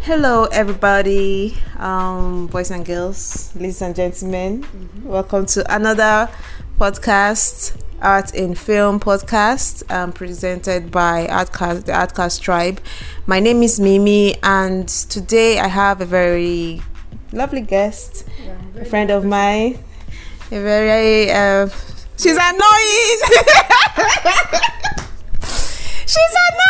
Hello, everybody, boys and girls, ladies and gentlemen. Welcome to another podcast, Art in Film podcast, presented by the Artcast Tribe. My name is Mimi, and today I have a very lovely guest, a friend of mine, a very she's annoying. She's annoying.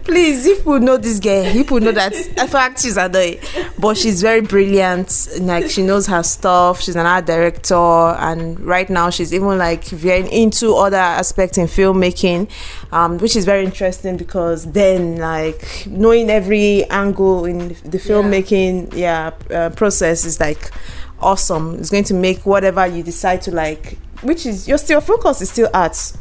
Please, if you know this girl, if you know that in fact she's annoying, but she's very brilliant. Like, she knows her stuff. She's an art director, and right now she's even like veering into other aspects in filmmaking, which is very interesting because then like knowing every angle in the filmmaking process is like awesome. It's going to make whatever you decide to like, which is your focus is still art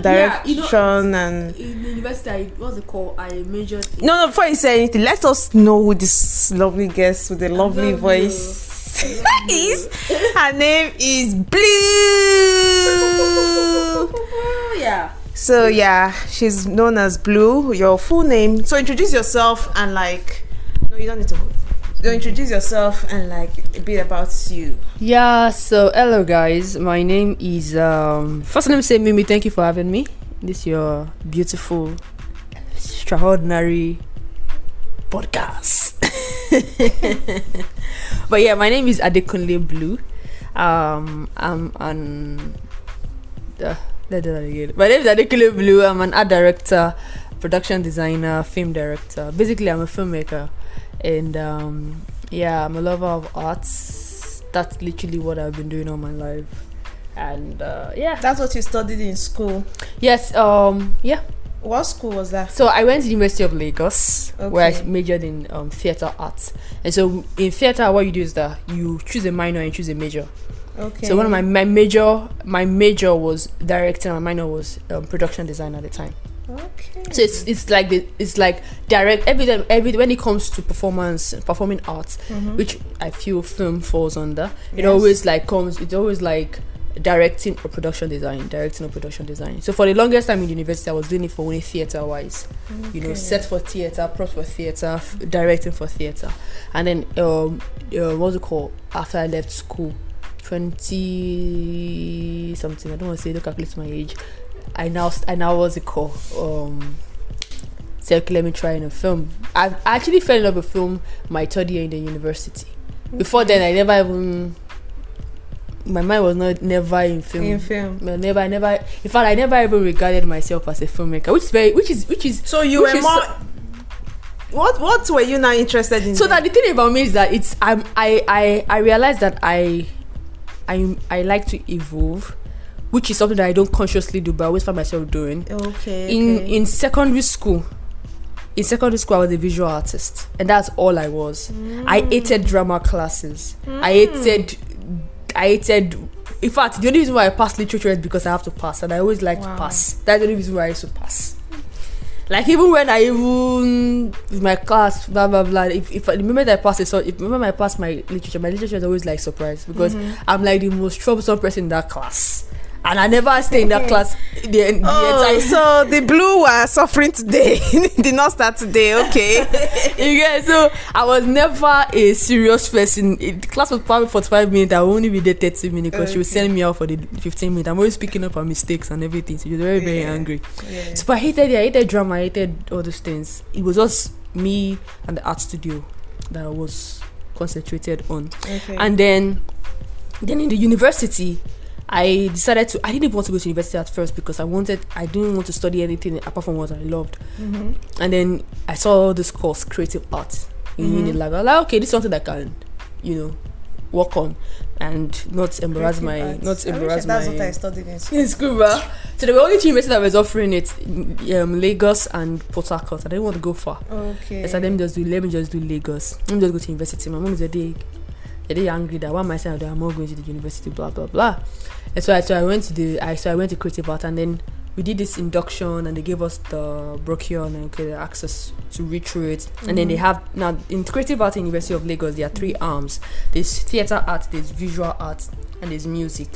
direction and in university. What's it called? I majored no before you say anything, let us know who this lovely guest with the lovely voice is. Her name is Blue. So she's known as Blue. Your full name, so introduce yourself and like, no, you don't need to. So introduce yourself and like a bit about you. So hello guys, my name is first let me say, Mimi, thank you for having me. This your beautiful, extraordinary podcast. But my name is ADEKUNLE Blue. I'm an my name is ADEKUNLE Blue. I'm an art director, production designer, film director. Basically, I'm a filmmaker. And I'm a lover of arts. That's literally what I've been doing all my life. And that's what you studied in school. Yes. What school was that? So I went to the University of Lagos, where I majored in theatre arts. And so in theatre, what you do is that you choose a minor and choose a major. Okay. So one of my major was directing, and my minor was production design at the time. Okay. So it's like direct every when it comes to performing arts, which I feel film falls under. It always like directing or production design. So for the longest time in university, I was doing it for only theater wise. Set for theater, props for theater, directing for theater. And then what's it called? After I left school, 20 something. I don't want to say, don't calculate my age. I now what's it called? So let me try in a film. I actually fell in love with film my third year in the university. Before then, I never even. My mind was never in film. In fact, I never even regarded myself as a filmmaker, which is. So you were more. What were you now interested in? So that the thing about me is that I realized that I like to evolve, which is something that I don't consciously do, but I always find myself doing. In secondary school, I was a visual artist, and that's all I was. I hated drama classes. I hated. In fact, the only reason why I passed literature is because I have to pass, and I always like to pass. That's the only reason why I used to pass. Like, even when with my class, blah blah blah. If the moment I pass it, so if remember I passed my literature is always like surprised because I'm like the most troublesome person in that class. And I never stay in that class the entire. So the Blue were suffering today. Did not start today, okay? So I was never a serious person. The class was probably 45 minutes. I would only be there 30 minutes because she would send me out for the 15 minutes. I'm always picking up on mistakes and everything. So she was very, very angry. So but I hated drama. I hated all those things. It was just me and the art studio that I was concentrated on. And then in the university, I decided I didn't even want to go to university at first because I didn't want to study anything apart from what I loved. And then I saw this course, creative art in Unilag. I was like, okay, this is something that I can, work on and not embarrass my. That's what I studied in school. In school, bro. So there were only two universities that was offering it, Lagos and Port Harcourt. I didn't want to go far. Okay. So let me just do Lagos. Let me just go to university. My mom is a day angry that one myself I'm not going to the university, blah blah blah. And so I went to creative art, and then we did this induction, and they gave us the brochure and the access to read through it. And then they have now in creative art in University of Lagos there are three arms. There's theater art, there's visual art, and there's music.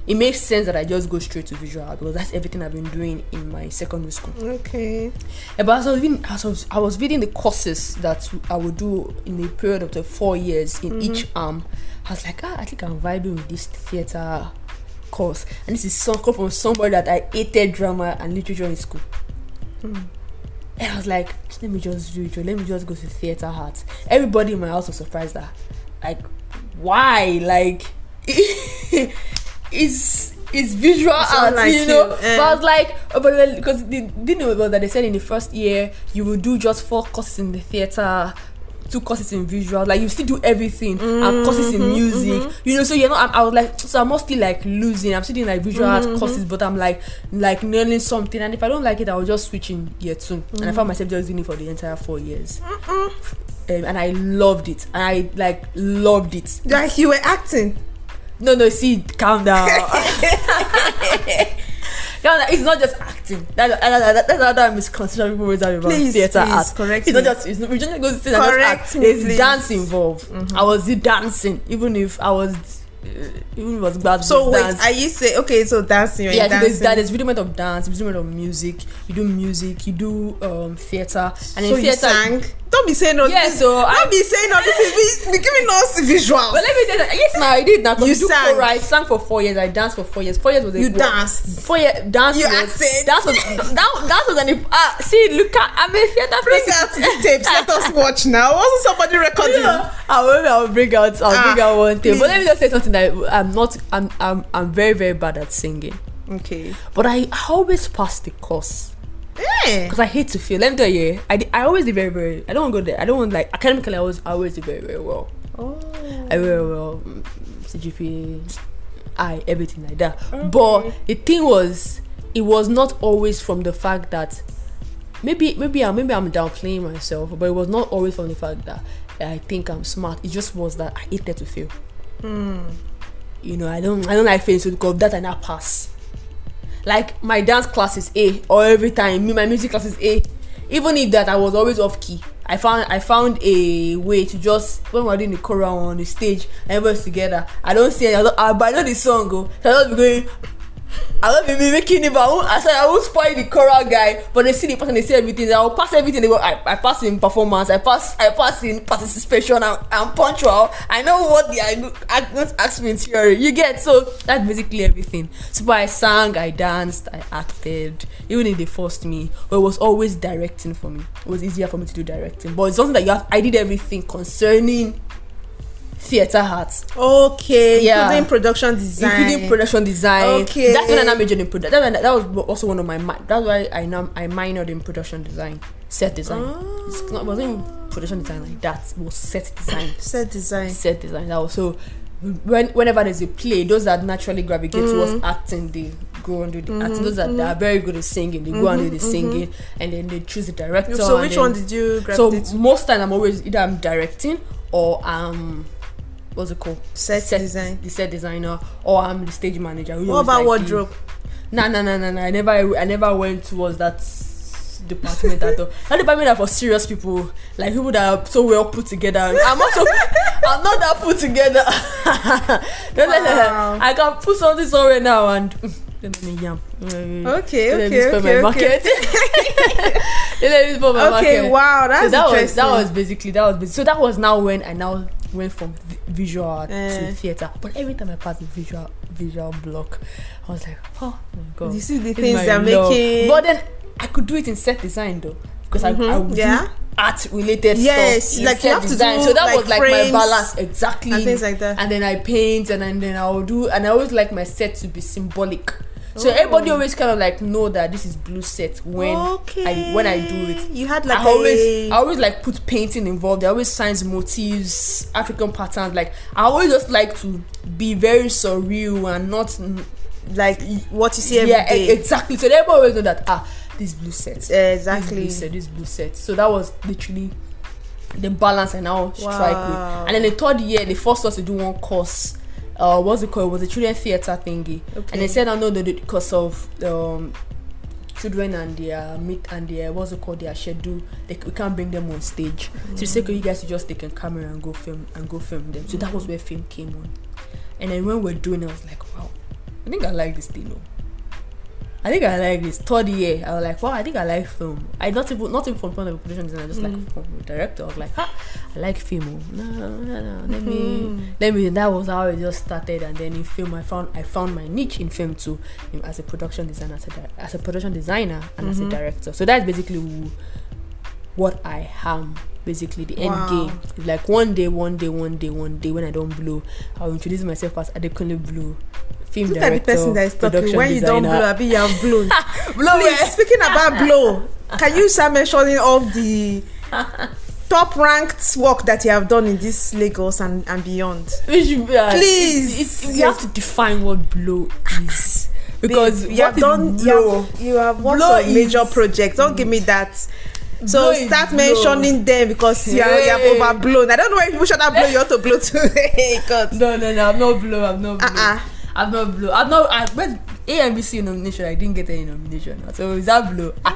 it makes sense that I just go straight to visual art because that's everything I've been doing in my secondary school. Okay. But I was reading the courses that I would do in the period of the 4 years in each arm. I was like, I think I'm vibing with this theater course, and this is come from somebody that I hated drama and literature in school. And I was like, let me just do it. Let me just go to theater arts. Everybody in my house was surprised that, like, why? Like, it's visual arts, like, you know. But I was like, but because they didn't know about that. They said in the first year you will do just 4 courses in the theater, 2 courses in visual, like you still do everything, and courses in music, you know. So you know, I was like, so I'm mostly like losing. I'm still doing like visual art courses, but I'm like learning something. And if I don't like it, I will just switch in year 2. And I found myself just doing it for the entire 4 years. And I loved it. And I like loved it. Like you were acting. No, see, calm down. It's not just acting. That's another misconception people always have about theater art. Correct. It's not just. We just go to sit and just act. There's dance involved. I was dancing, even if I was. Even if it was bad. So wait, dance. are you say okay? So dancing. Yeah, dancing. there's rhythm of dance, rhythm of music. You do music, you do theater, and so in theater, you sang. Don't be saying all this. Don't be saying all this. Be giving us visuals. But let me tell you, yes, now I did that. You sang. I sang for 4 years. I danced for 4 years. 4 years was you danced. 4 years dance. You acted. Dance was an see. Look at I'm a theater. Bring out the tapes. Let us watch now. Wasn't somebody recording? Yeah. I'll bring out one tape. But let me just say something that I'm very, very bad at singing. Okay. But I always pass the course. Because I hate to fail. Let me tell you, I always do very, very. I don't want to go there. I don't want, like, academically. I always do very, very well. I very well. CGPA, everything like that. Okay. But the thing was, it was not always from the fact that maybe I'm downplaying myself, but it was not always from the fact that I think I'm smart. It just was that I hated to fail. You know, I don't like failing, so because that I now pass. Like my dance class is A, or every time my music class is A. Even if that I was always off key, I found a way to just, when we're doing the choral on the stage, everybody's together. I don't sing, but I know the song. So I don't be going. I don't be making it, but I won't spoil the choral guy. But they see the person, they see everything. I will pass everything. They go, I pass in performance. I pass in participation. I'm punctual. I know what I don't ask me in theory. You get, so that's basically everything. So I sang, I danced, I acted. Even if they forced me, but it was always directing for me. It was easier for me to do directing. But it's something that I did everything concerning theater arts. Okay. Yeah. Including production design. Okay. That's when I majored in production. That was also one of my. That's why I minored in production design, set design. It wasn't production design like that. It was set design. Set design. That was so. Whenever there's a play, those that naturally gravitate towards acting, they go and do the acting. Those that are very good at singing, they go and do the singing, and then they choose the director. So which one did you gravitate to? So most time I'm always either I'm directing or what's it called? Set design. The set designer, or I'm the stage manager. What about wardrobe? No. I never went towards that department at all. That department are for serious people, like people that are so well put together. I'm not that put together. Wow. I can put something somewhere now and let me yam. Okay. Let me market. Okay, wow, that's interesting. That was basically. So that was now when I now went from visual art to theater. But every time I passed the visual block, I was like, oh my god, you see the things they're making. But then I could do it in set design though, because I would do art related stuff. Yes, like you have design. to do. So that like was like my balance exactly, and things like that. And then I paint, and then I will do, and I always like my set to be symbolic. So everybody always kind of like know that this is blue set when I do it. You had like I always like put painting involved. I always signs, motifs, African patterns. Like I always just like to be very surreal and not like what you see every day. Yeah, exactly. So everybody always know that this blue set. Exactly. This blue set. So that was literally the balance I now strike with. And then the third year, they forced us to do one course. What's it called? It was a children theater thingy, and they said I know that because of children and their what's it called, their schedule, we can't bring them on stage. So they said, you guys should just take a camera and go film them. So that was where film came on. And then when we're doing it, I was like, wow, I think I like this thing. I think I like this. Third year, I was like, wow, I think I like film. I not even from point of production design. I just like from director. I was like, I like film. No. Let me. That was how it just started. And then in film, I found my niche in film too, as a production designer, as a production designer, and as a director. So that's basically what I am. Basically, the end game. It's like one day when I don't blow, I'll introduce myself as ADEKUNLE Blue. Film Look director, at the person that is talking. When you don't blow, I be you have blown. Please, speaking about blow, can you start mentioning all the top ranked work that you have done in this Lagos and beyond? Please, you have to define what blow is. Because you have done you have worked on major projects. Don't give me that. So start mentioning them because you have overblown. I don't know why people should have blow you ought to blow today. No, I'm not blow. I'm not blow. When AMBC nomination, I didn't get any nomination. So is that blow? I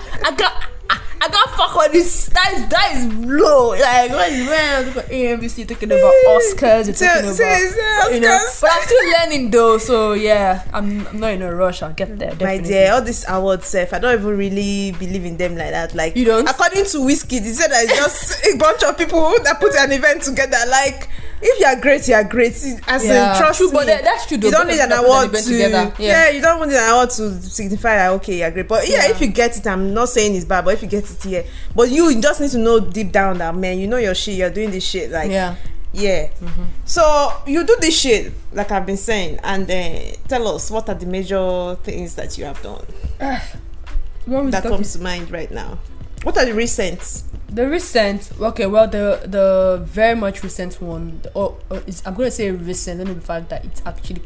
got fuck on this. That is blow. Like when AMBC talking about Oscars, you're talking about but I'm still learning though. So yeah, I'm not in a rush. I'll get there. Definitely. My dear, all these awards, I don't even really believe in them like that. Like, you don't? According to Whiskey, they said that it's just a bunch of people that put an event together. Like, if you are great, you are great. Trust me. But that's true. You don't need an award to. Yeah, you don't need an award to signify that okay, you're great. But if you get it, I'm not saying it's bad. But if you get it, but you just need to know deep down that, man, you know your shit. You're doing this shit. Like, yeah. So you do this shit, like I've been saying, and tell us what are the major things that you have done that comes to mind right now. What are the recent? The recent, okay, well, the very much recent one, I'm going to say recent, only the fact that it's actually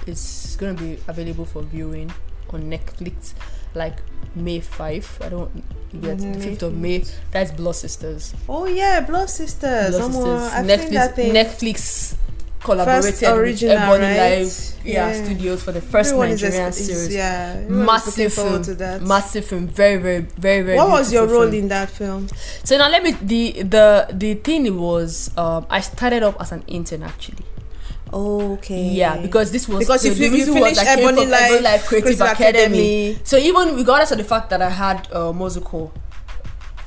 it's going to be available for viewing on Netflix, like May 5. You get the 5th of May. That's Blood Sisters. Oh yeah, Blood Sisters. Netflix collaborated with Ebony Live Studios for the first Nigerian series. Massive film, very, very, very, very. What was your role in that film? So now the thing was, I started off as an intern actually. Okay. Yeah, because this was if you finished Ebony Live Creative Academy. So even regardless of the fact that I had musical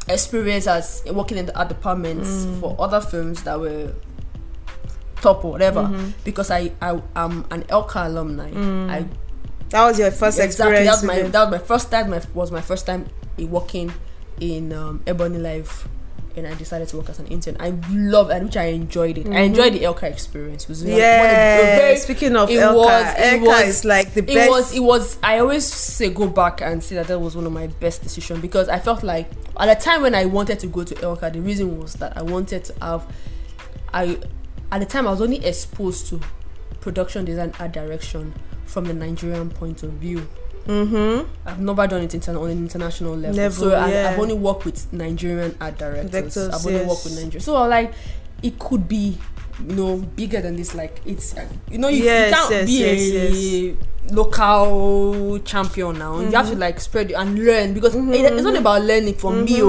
experience as working in the art departments for other films that were top or whatever, because I'm an ELCA alumni. That was your first experience. That was my first time working in Ebony Live, and I decided to work as an intern. I loved it, which I enjoyed it. I enjoyed the ELCA experience. Speaking of ELCA is like the best. It was. I always say go back and say that was one of my best decisions, because I felt like at the time when I wanted to go to ELCA, the reason was that I wanted to have. At the time, I was only exposed to production design, art direction from the Nigerian point of view. I've never done it on an international level. So I've only worked with Nigerian art directors. I've only worked with Nigerian. So like, it could be, bigger than this. Like, it's, you can't be a local champion now. You have to like spread it and learn, because it's not about learning from me.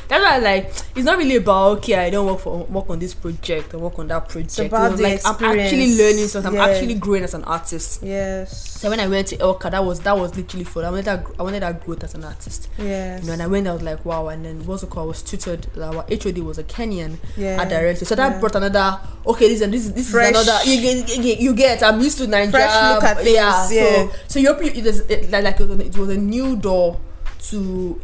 That's why it's not really about okay, I don't work on this project or work on that project. It's about the experience. I'm actually learning something. I'm actually growing as an artist. Yes. So when I went to ELCA, that was literally fun. I wanted that growth as an artist. Yes. And I went, I was like, wow. And then what's it called? I was tutored. Our HOD was a Kenyan art director. So that brought another. Okay, this is another. You get. I'm used to Nigeria. Fresh look at things. Yeah. So it was a new door to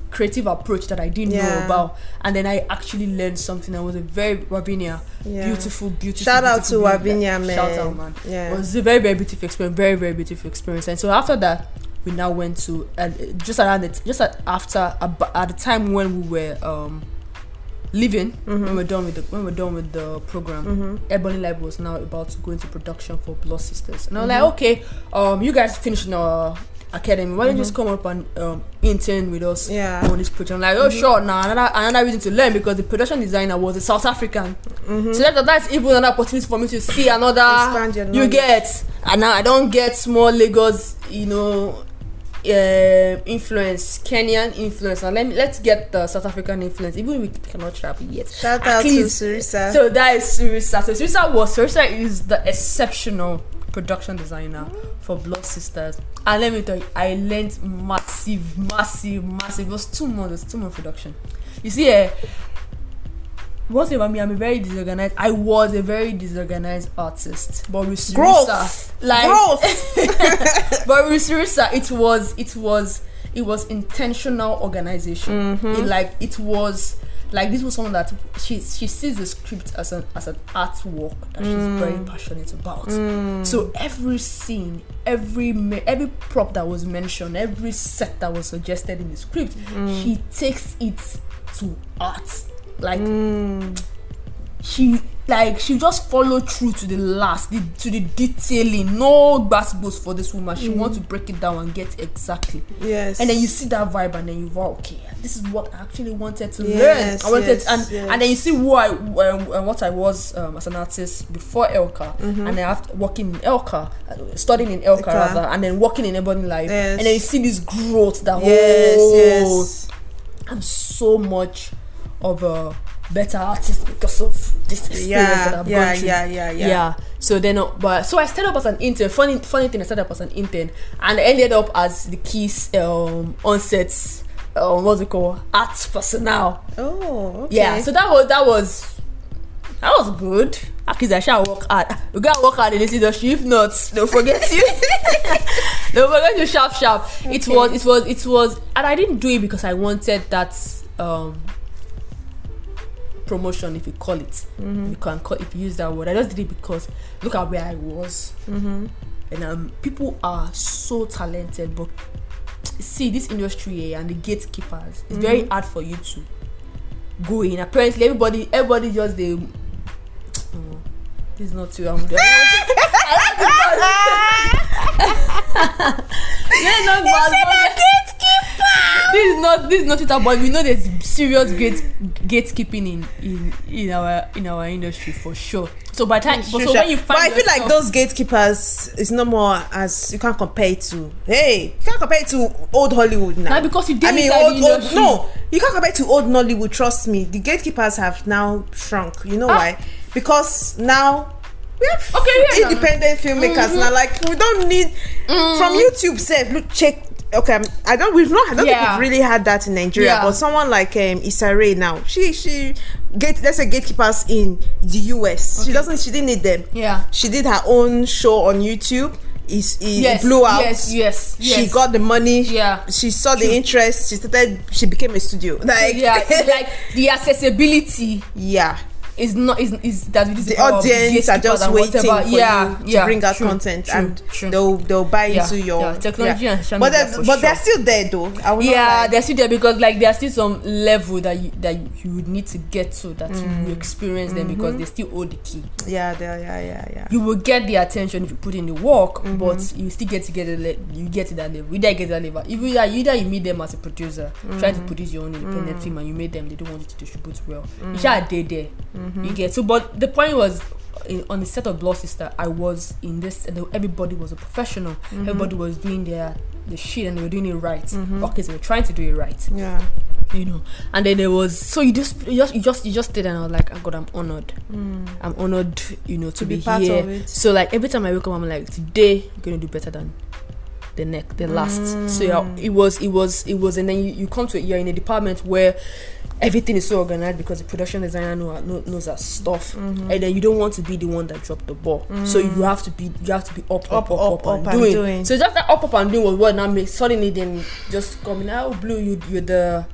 creative approach that I didn't know about, and then I actually learned something. I was a very Wavinia, beautiful. Shout out to Wavinia, man. Shout out, man. Yeah. It was a very, very beautiful experience. Very, very beautiful experience. And so after that, we now went to at the time when we were leaving, when we're done with the program, Ebony Live was now about to go into production for Blood Sisters, and I was like, okay, you guys finished in our academy, why don't you just come up and intern with us on this project? I'm like, oh sure. Now another reason to learn, because the production designer was a South African, so that's even another opportunity for me to see another. You get, and now I don't get small Lagos, influence, Kenyan influence. Now let's get the South African influence, even if we cannot travel yet. Shout out to Surisa. So that is Surisa. So Surisa is the exceptional production designer for Blood Sisters. And let me tell you, I learned massive. It was 2 months. 2 month production. You see, one thing about me, I'm a very disorganized. I was a very disorganized artist, but with Sirisa, but with Sirisa, it was intentional organization. This was someone that she sees the script as an artwork that she's very passionate about. So every scene, every prop that was mentioned, every set that was suggested in the script, she takes it to art. She just followed through to the last, to the detailing. No basketballs for this woman. She wants to break it down and get exactly. Yes. And then you see that vibe, and then you go, okay, this is what I actually wanted to learn. And then you see what I was as an artist before Elka, and then after working in Elka, studying in Elka rather, and then working in Ebony Life, and then you see this growth. I'm so much of a better artist because of this experience that I've gone through. Yeah. So then, so I started up as an intern. Funny thing, I started up as an intern, and I ended up as the Keys onsets. What's it called? Art personnel. Oh, okay. Yeah. So that was good. Because I shall work hard. We gotta work hard in this industry. If not, they'll forget you. They'll forget you sharp. Okay. It was, and I didn't do it because I wanted that. Promotion, if you call it, if you use that word. I just did it because look at where I was, and people are so talented, but see this industry and the gatekeepers. It's very hard for you to go in. Apparently, everybody just this is not too. This is not it, but we know there's serious gatekeeping in our industry for sure. So by the time, when you find, but I feel like those gatekeepers is no more as you can't compare it to. You can't compare it to old Hollywood now. Now because you did old no, you can't compare it to old Nollywood. Trust me, the gatekeepers have now shrunk. You know why? Because now we have independent filmmakers now. Like we don't need from YouTube. Say, look, check. Okay, I don't think we've really had that in Nigeria, but someone like Issa Rae now, let's say gatekeepers in the US. She didn't need them. Yeah, she did her own show on YouTube. It blew out. Yes. She got the money. Yeah, she saw the interest. She became a studio. Like the accessibility. Yeah. Is the audience are just waiting for you to bring out content, and they'll buy into your technology. But they're still there though. They're still there because there's still some level that you would need to get to that you experience them because they still hold the key. Yeah. You will get the attention if you put in the work, but you still get to that level. You get that level. Either you meet them as a producer, trying to produce your own independent film, and you made them, they don't want you to distribute well. You shall there. You get so, but the point was on the set of Blood Sister, I was in this, and everybody was a professional. Everybody was doing the shit, and they were doing it right. Okay, so they were trying to do it right. Yeah, and then there was you just did, and I was like, God, I'm honored. I'm honored, to be part here. Of it. So like every time I wake up, I'm like, today I'm gonna do better than the last. So it was, and then you come to it. You're in a department where everything is so organized because the production designer knows her stuff, and then you don't want to be the one that dropped the ball. So you have to be up and doing. So just that up and doing was what now makes suddenly then just coming out. Blue, you're the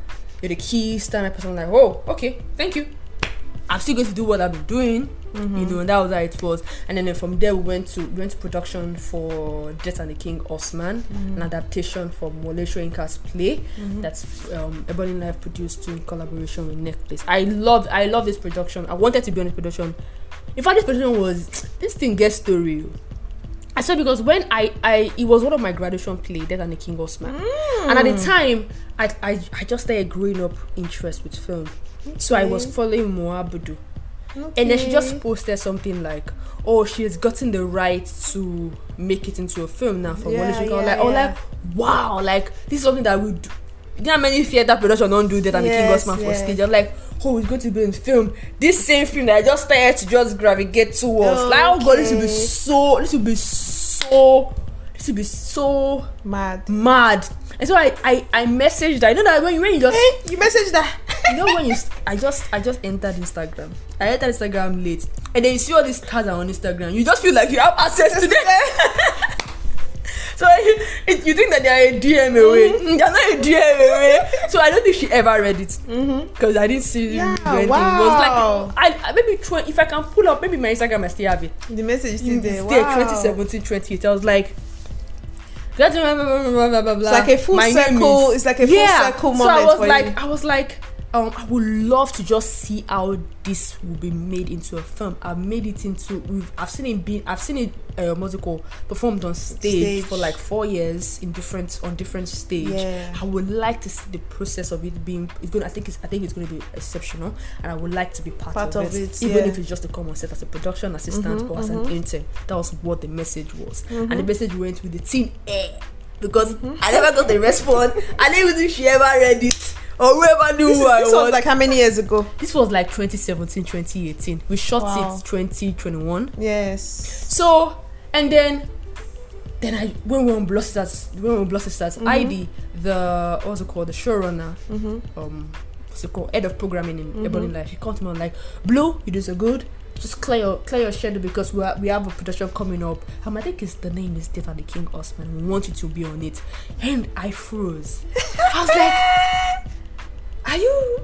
key standard person. Like, oh, okay, thank you. I'm still going to do what I've been doing. And that was how it was. And then from there we went to production for Jet and the King Osman, an adaptation from Wole Soyinka's play that's Ebony Life produced in collaboration with Necklace. I love this production. I wanted to be on this production. In fact, this thing gets story. I said because when it was one of my graduation play, Jet and the King Osman, and at the time I just started growing up interest with film. So I was following Moabudu. And then she just posted something like, oh, she has gotten the right to make it into a film now for Wole Soyinka. Wow, like this is something that we do. You know how many theater production don't do that and the King Osman for stage. I'm like, oh, it's going to be in film. This same film that I just started to just gravitate towards. This will be so mad. And so I messaged her. You know that when you just you messaged her. You know when I just entered Instagram. I entered Instagram late, and then you see all these stars on Instagram. You just feel like you have access to them. So you think that they are a DM away. They're not a DM away. So I don't think she ever read it because I didn't see it. Wow. It was like I maybe if I can pull up maybe my Instagram, I still have it. The message is still there. Wow. 2017, 28. I was like. Blah, blah, blah, blah, blah, blah. It's like a full circle. It's like a full circle moment. So I was like, I would love to just see how this will be made into a film. I've seen it performed on stage for like 4 years on different stage. Yeah. I would like to see the process of it being. I think it's going to be exceptional, and I would like to be part of it, even if it's just to come on set as a production assistant or as an intern. That was what the message was, and the message went with the teen air because I never got the response. I didn't even think she ever read it. Or whoever knew who I was. This was like how many years ago? This was like 2017, 2018. We shot it 2021. Yes. So, and then when we were on Blood Sisters, ID, the what's it called, the showrunner, what's it called, head of programming in Ebony Life, she called me on like, Blue, you do so good. Just clear your schedule because we have a production coming up. I think the name is Death and the King Osman. We want you to be on it. And I froze. I was like, Are you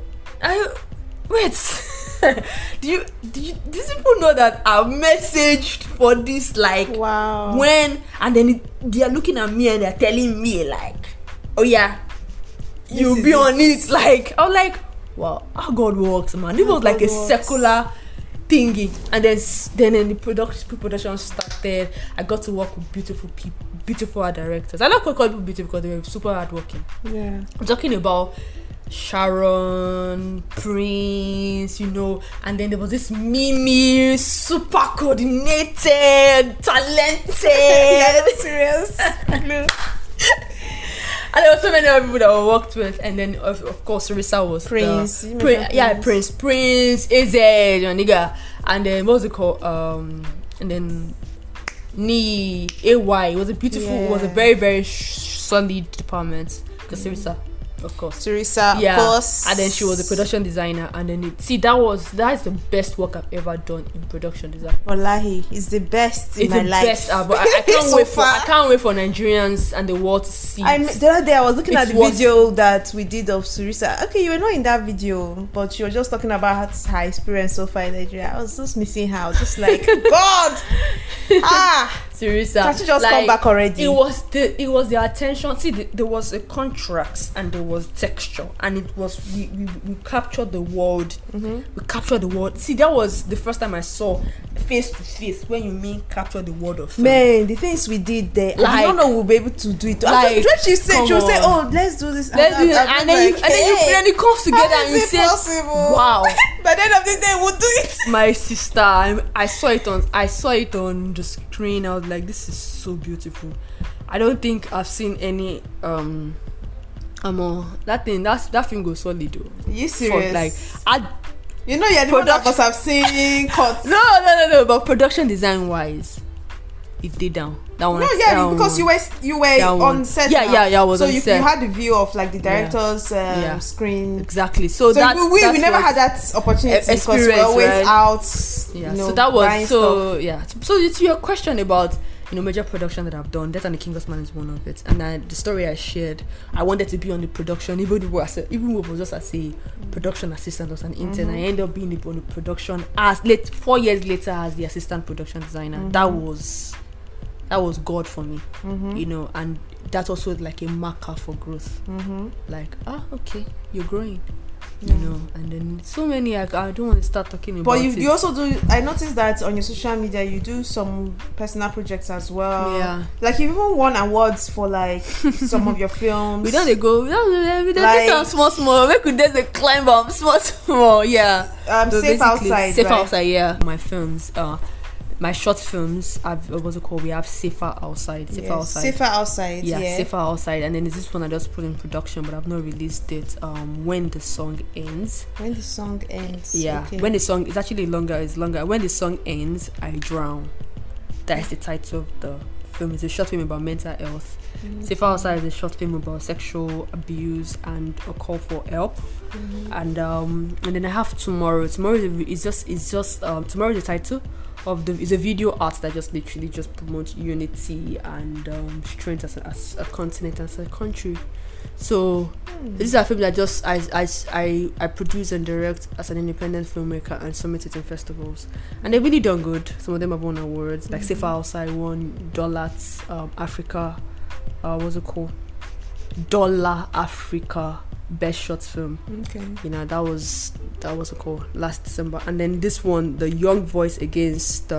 wait? do these people know that I've messaged for this like when, and then they are looking at me and they're telling me like, oh yeah, you'll be on it. Like I was like, wow, how God works, man. It was like a secular thingy, and then the production started. I got to work with beautiful people, beautiful art directors. I like to call people beautiful because they were super hardworking. Yeah, I'm talking about Sharon, Prince, and then there was this Mimi, super coordinated, talented. Yeah, serious. And there were so many other people that I worked with, and then of course Sarissa was Prince. Prince, AZ, your nigga, and then what was it called? And then AY. It was a beautiful, it was a very very solid department because Sarissa. Of course, Sarissa, of course, and then she was a production designer, and then that is the best work I've ever done in production design. Wallahi, it's the best in my life. It's the best, but I can't wait I can't wait for Nigerians and the world to see. The other day I was looking at the video that we did of Sarissa. Okay, you were not in that video, but you were just talking about her experience so far in Nigeria. I was just missing her. I was just like, God, Sarissa, can't you just come back already? It was the attention. See, there was a contrast and there was texture, and it was we captured the world. We captured the world. See, that was the first time I saw face to face when you mean capture the world of film. Man, the things we did there, I don't know we'll be able to do it. Like, she will say, "Oh, let's do this," and then it comes together and you say, possible? "Wow!" By the end of the day, we'll do it. My sister, I saw it on the screen. I was like, this is so beautiful. I don't think I've seen any that thing goes solid though. You serious? You're the one that must have seen cuts. No, but production design wise, it did down. That one. No, because you were on set. Yeah, I was on set. So you had the view of like the director's screen. Exactly. So we never had that opportunity because we're always out. Yeah. So that was so stuff. Yeah. So it's your question about major production that I've done. Death and the King Osman is one of it, and the story I shared, I wanted to be on the production, even if it was just as a production assistant or an intern. I ended up being on the production 4 years later as the assistant production designer. That was God for me, and that's also like a marker for growth. Like, okay, you're growing. And then so many I don't want to start talking about. But you also do. I noticed that on your social media you do some personal projects as well. Yeah, like you even won awards for like some of your films. We don't like, small. We could just climb up small. Yeah. Safe outside. Safe outside. Yeah. My films. My short films, we have Safer Outside. Safer Outside. Yeah, Safer Outside. And then there's this one I just put in production, but I've not released it. When the Song Ends. When the Song Ends. Yeah. Okay. When the song, it's longer. When the Song Ends, I Drown. That's the title of the film is a short film about mental health. Safer Outside is a short film about sexual abuse and a call for help. And then I have Tomorrow. Tomorrow is just Tomorrow is the title of is a video art that just literally just promotes unity and strength as a continent, as a country. So this is a film that just I produce and direct as an independent filmmaker and submit it in festivals, and they've really done good. Some of them have won awards, like Safer Outside won Dollar's Africa, what's it called? Dollar Africa Best Short Film. Okay. You know, that was called last December. And then this one, the Young Voice Against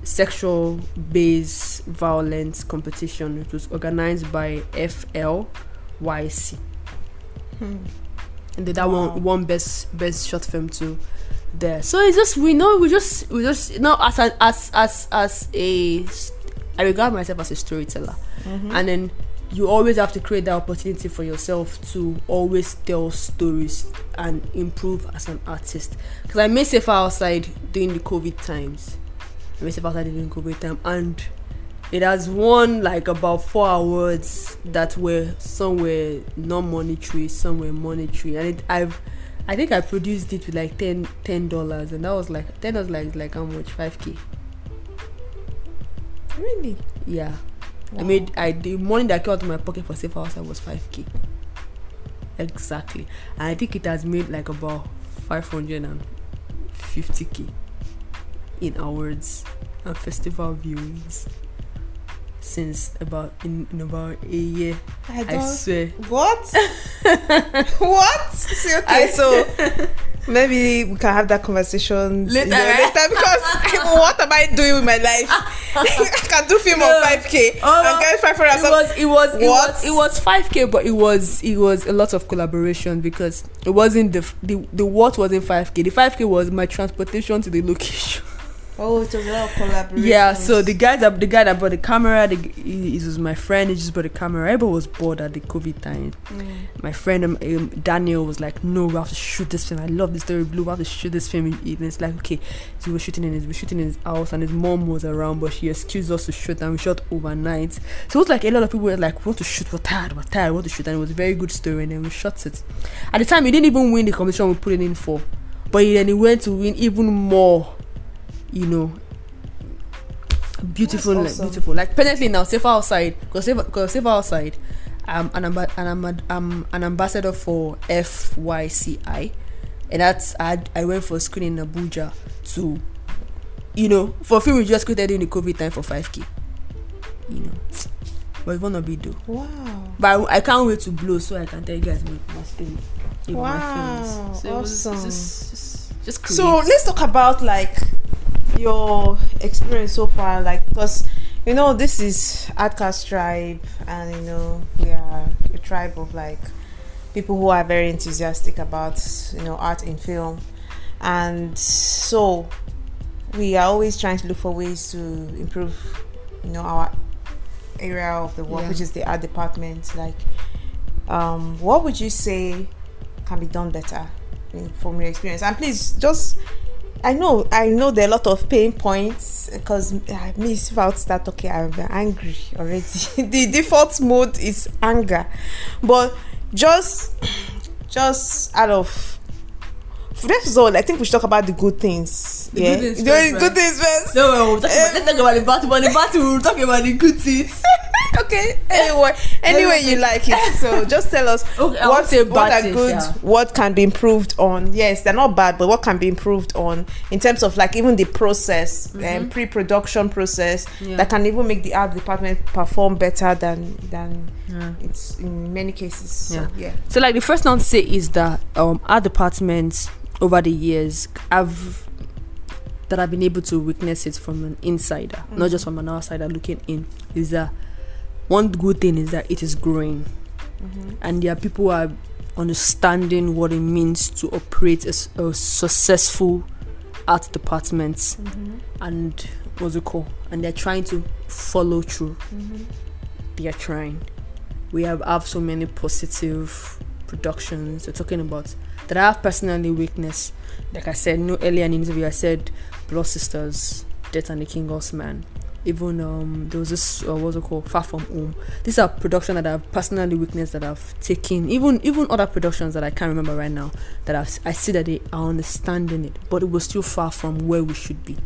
Sexual Based Violence competition. It was organized by FLYC. And then that one won best short film too there. So it's just we just as a I regard myself as a storyteller. And then you always have to create that opportunity for yourself to always tell stories and improve as an artist. Because I made Safer Outside during the COVID times. And it has won like about 4 awards that were some were non-monetary, some were monetary, and I think I produced it with like $10, and that was like $10 like how much? 5K. Really? Yeah. Wow. The money that came out of my pocket for Safer Outside was 5K. Exactly. And I think it has made like about 550K in awards and festival viewings since about in about a year. I swear. What? What? See, okay, so maybe we can have that conversation later because what am I doing with my life? I can do film on 5K and get 500. It was 5K, but it was a lot of collaboration because it wasn't the what wasn't 5K. The 5K was my transportation to the location. Oh, it was a lot of collaboration. Yeah, so the guy that bought the camera, he was my friend. He just bought the camera. Everybody was bored at the COVID time. My friend Daniel was like, "No, we have to shoot this film. I love this story, Blue. We have to shoot this film." And it's like, okay, so we're shooting in his house, and his mom was around, but she excused us to shoot, and we shot overnight. So it was like a lot of people were like, "We want to shoot. We're tired. We want to shoot," and it was a very good story. And then we shot it. At the time, he didn't even win the competition we put it in for, but then he went to win even more. You know, beautiful, awesome. Beautiful. Like presently now, Safer Outside, because Safer Outside, I'm an ambassador for FYCI, and that's I went for a screening in Abuja to, you know, for a film we just created in the COVID time for 5K. You know, but it's gonna be though. Wow. But I can't wait to blow so I can tell you guys my story. Wow. So awesome. Just create. So let's talk about like your experience so far, like, because you know this is Artcast tribe, and you know we are a tribe of like people who are very enthusiastic about, you know, art in film, and so we are always trying to look for ways to improve, you know, our area of the work, which is the art department. Like, what would you say can be done better from your experience? And please just, I know there are a lot of pain points, because I miss if I would start talking, I'm angry already. The default mode is anger, but just out of, first of all, I think we should talk about the good things. Good things first. No, let's talk about the battle. But the battle, we'll talk about the good things. Okay. Anyway, you like it. So just tell us what are good, what can be improved on. Yes, they're not bad, but what can be improved on in terms of like even the process, pre-production process that can even make the art department perform better than it's in many cases. So, So like the first thing to say is that art departments over the years I've been able to witness it from an insider, not just from an outsider looking in, is that one good thing is that it is growing, and there are people who are understanding what it means to operate a successful art department, and what's it called? And they're trying to follow through. They are trying. We have so many positive productions. We're talking about that I have personally witnessed. Like I said, earlier in the interview, I said Blood Sisters, Death and the King Horseman. even there was this what's it called, Far From Home. These are productions that I've personally witnessed, that I've taken, even other productions that I can't remember right now, that I see that they are understanding it, but it was still far from where we should be.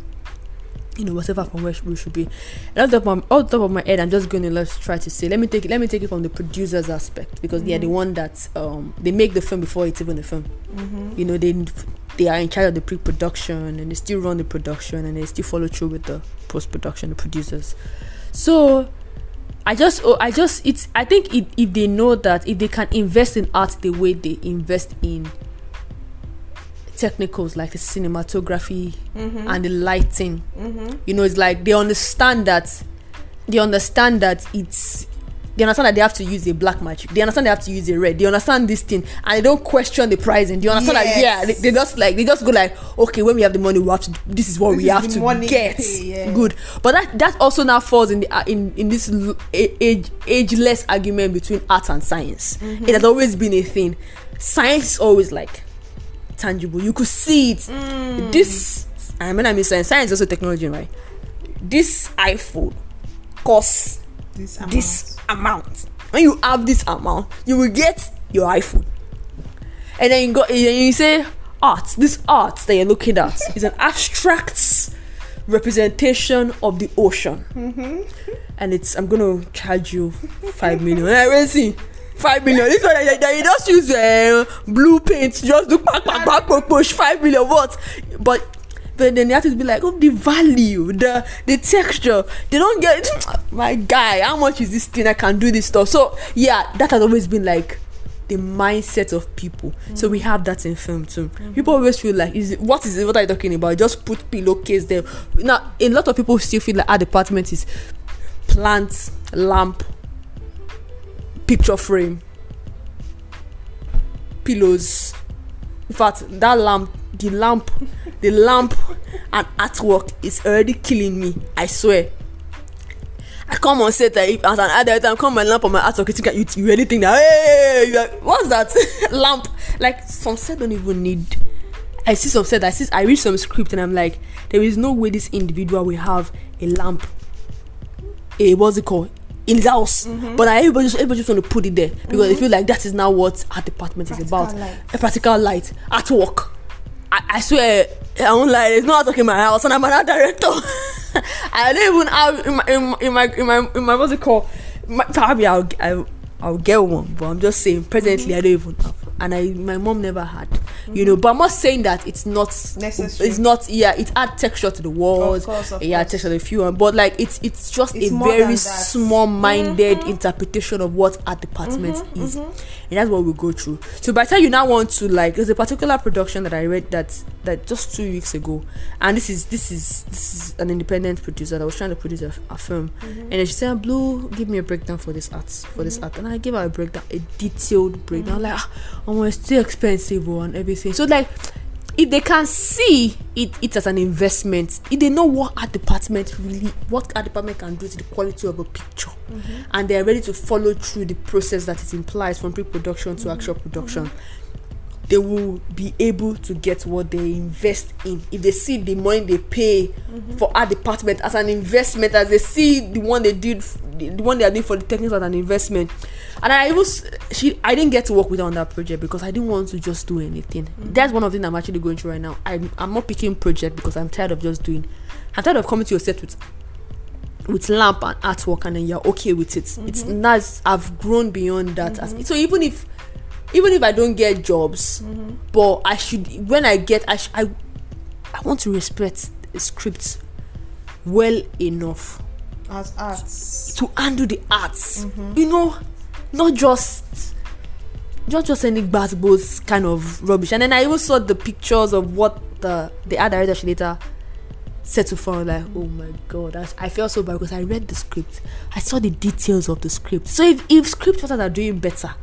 Whatever from where we should be. And off the top of my head, I'm just going to let's try to say, let me take it from the producer's aspect, because they are the one that they make the film before it's even a film. They are in charge of the pre-production, and they still run the production, and they still follow through with the post-production, the producers. So I think if they know that, if they can invest in art the way they invest in technicals like the cinematography and the lighting, it's like they understand that they understand that they have to use a black magic, they understand they have to use a red, they understand this thing, and they don't question the pricing. They understand that they just go like, okay, when we have the money, we have to, this is what we have to get. Good. But that also now falls in this ageless argument between art and science. It has always been a thing. Science is always like tangible, you could see it. This, and when I mean science is also technology, right? This iPhone costs this amount. When you have this amount, you will get your iPhone. And then you say art. This art that you're looking at is an abstract representation of the ocean. And I'm gonna charge you 5 million. And I will see 5 million. This one that you just use blue paint, just do back, push 5 million. What? But then they have to be like, the value, the texture. They don't get, my guy, how much is this thing? I can do this stuff. So yeah, that has always been like the mindset of people. So we have that in film too. People always feel like, what are you talking about? Just put pillowcase there. Now a lot of people still feel like our department is plant, lamp, picture frame, pillows. In fact, the lamp and artwork is already killing me, I swear. I come on set as an adult, I come my lamp on my artwork, you really think that, hey, like, what's that? Lamp. Like, some set don't even need. I see some set, I read some script and I'm like, there is no way this individual will have a lamp, what's it called, in his house. But everybody just want to put it there because they feel like that is now what art department is about. A practical light, artwork. I swear, I won't lie, there's no artwork in my house and I'm an art director. I don't even have in my what's it called, probably I'll get one, but I'm just saying presently I don't even have, and my mom never had, but I'm not saying that it's not necessary. It's not, it adds texture to the walls, of course. Texture to the few, but like it's just a very small-minded interpretation of what art department is, and that's what we go through. So by the time you now want to, like, there's a particular production that I read that just 2 weeks ago, and this is an independent producer that was trying to produce a film, and then she said, Blue, give me a breakdown for this art, and I gave her a breakdown, a detailed breakdown, like, it's too expensive and everything. So like, if they can see it as an investment, if they know what art department can do to the quality of a picture, and they're ready to follow through the process that it implies from pre-production to actual production, they will be able to get what they invest in. If they see the money they pay for art department as an investment, as they see the one they are doing for the technical as an investment. And I didn't get to work with her on that project because I didn't want to just do anything. That's one of the things I'm actually going through right now. I'm not picking project because I'm tired of I'm tired of coming to your set with lamp and artwork and then you're okay with it. It's nice. I've grown beyond that. So even if I don't get jobs, but I should, when I get, I want to respect the scripts well enough as arts to handle the arts, not just any basketballs kind of rubbish. And then I even saw the pictures of what the art director she later said to phone, like, oh my god, I felt so bad because I read the script, I saw the details of the script. So if script writers are doing better,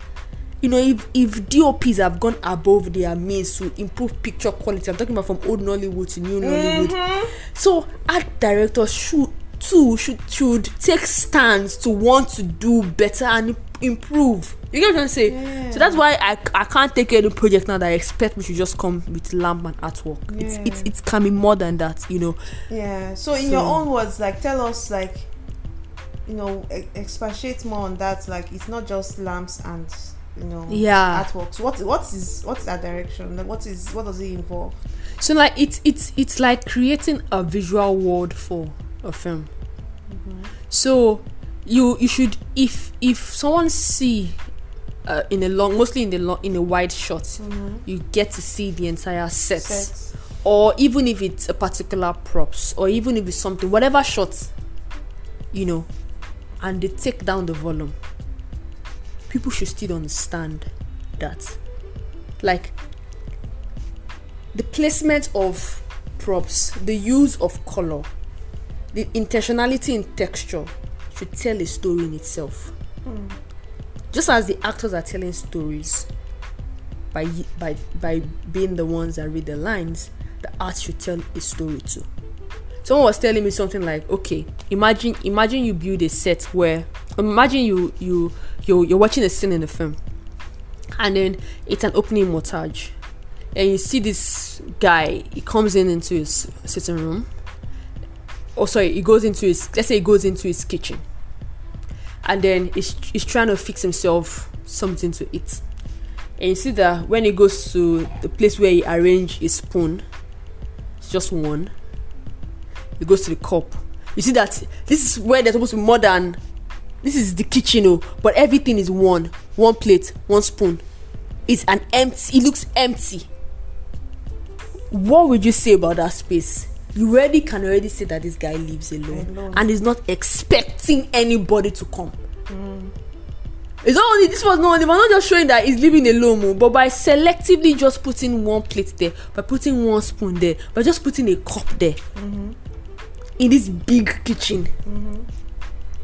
if DOPs have gone above their means to improve picture quality, I'm talking about from old Nollywood to new Nollywood, so art directors should take stands to want to do better and improve. You get what I'm saying? So that's why I can't take any project now that I expect me to just come with lamp and artwork. It can be more than that, you know. Yeah. So in your own words, like, tell us, like, you know, expatiate more on that. Like, it's not just lamps and, you know, artworks. What is that direction? Like, what does it involve? So like it's like creating a visual world for a film. So you should, if someone see mostly in a wide shot, you get to see the entire set. Or even if it's a particular props, or even if it's something, whatever shot, you know, and they take down the volume, people should still understand that, like, the placement of props, the use of color, the intentionality in texture should tell a story in itself. Just as the actors are telling stories by being the ones that read the lines, the art should tell a story too. Someone was telling me something like, okay, imagine you build a set where, imagine you're watching a scene in a film, and then it's an opening montage, and you see this guy, he comes into his sitting room, he goes into his kitchen, and then he's trying to fix himself something to eat. And you see that when he goes to the place where he arranged his spoon, it's just one. He goes to the cup. You see that this is where there's supposed to be more than, this is the kitchen, but everything is one plate, one spoon. It looks empty. What would you say about that space? You can already say that this guy lives alone and is not expecting anybody to come. It's not only, this was not just showing that he's living alone, but by selectively just putting one plate there, by putting one spoon there, by just putting a cup there, in this big kitchen,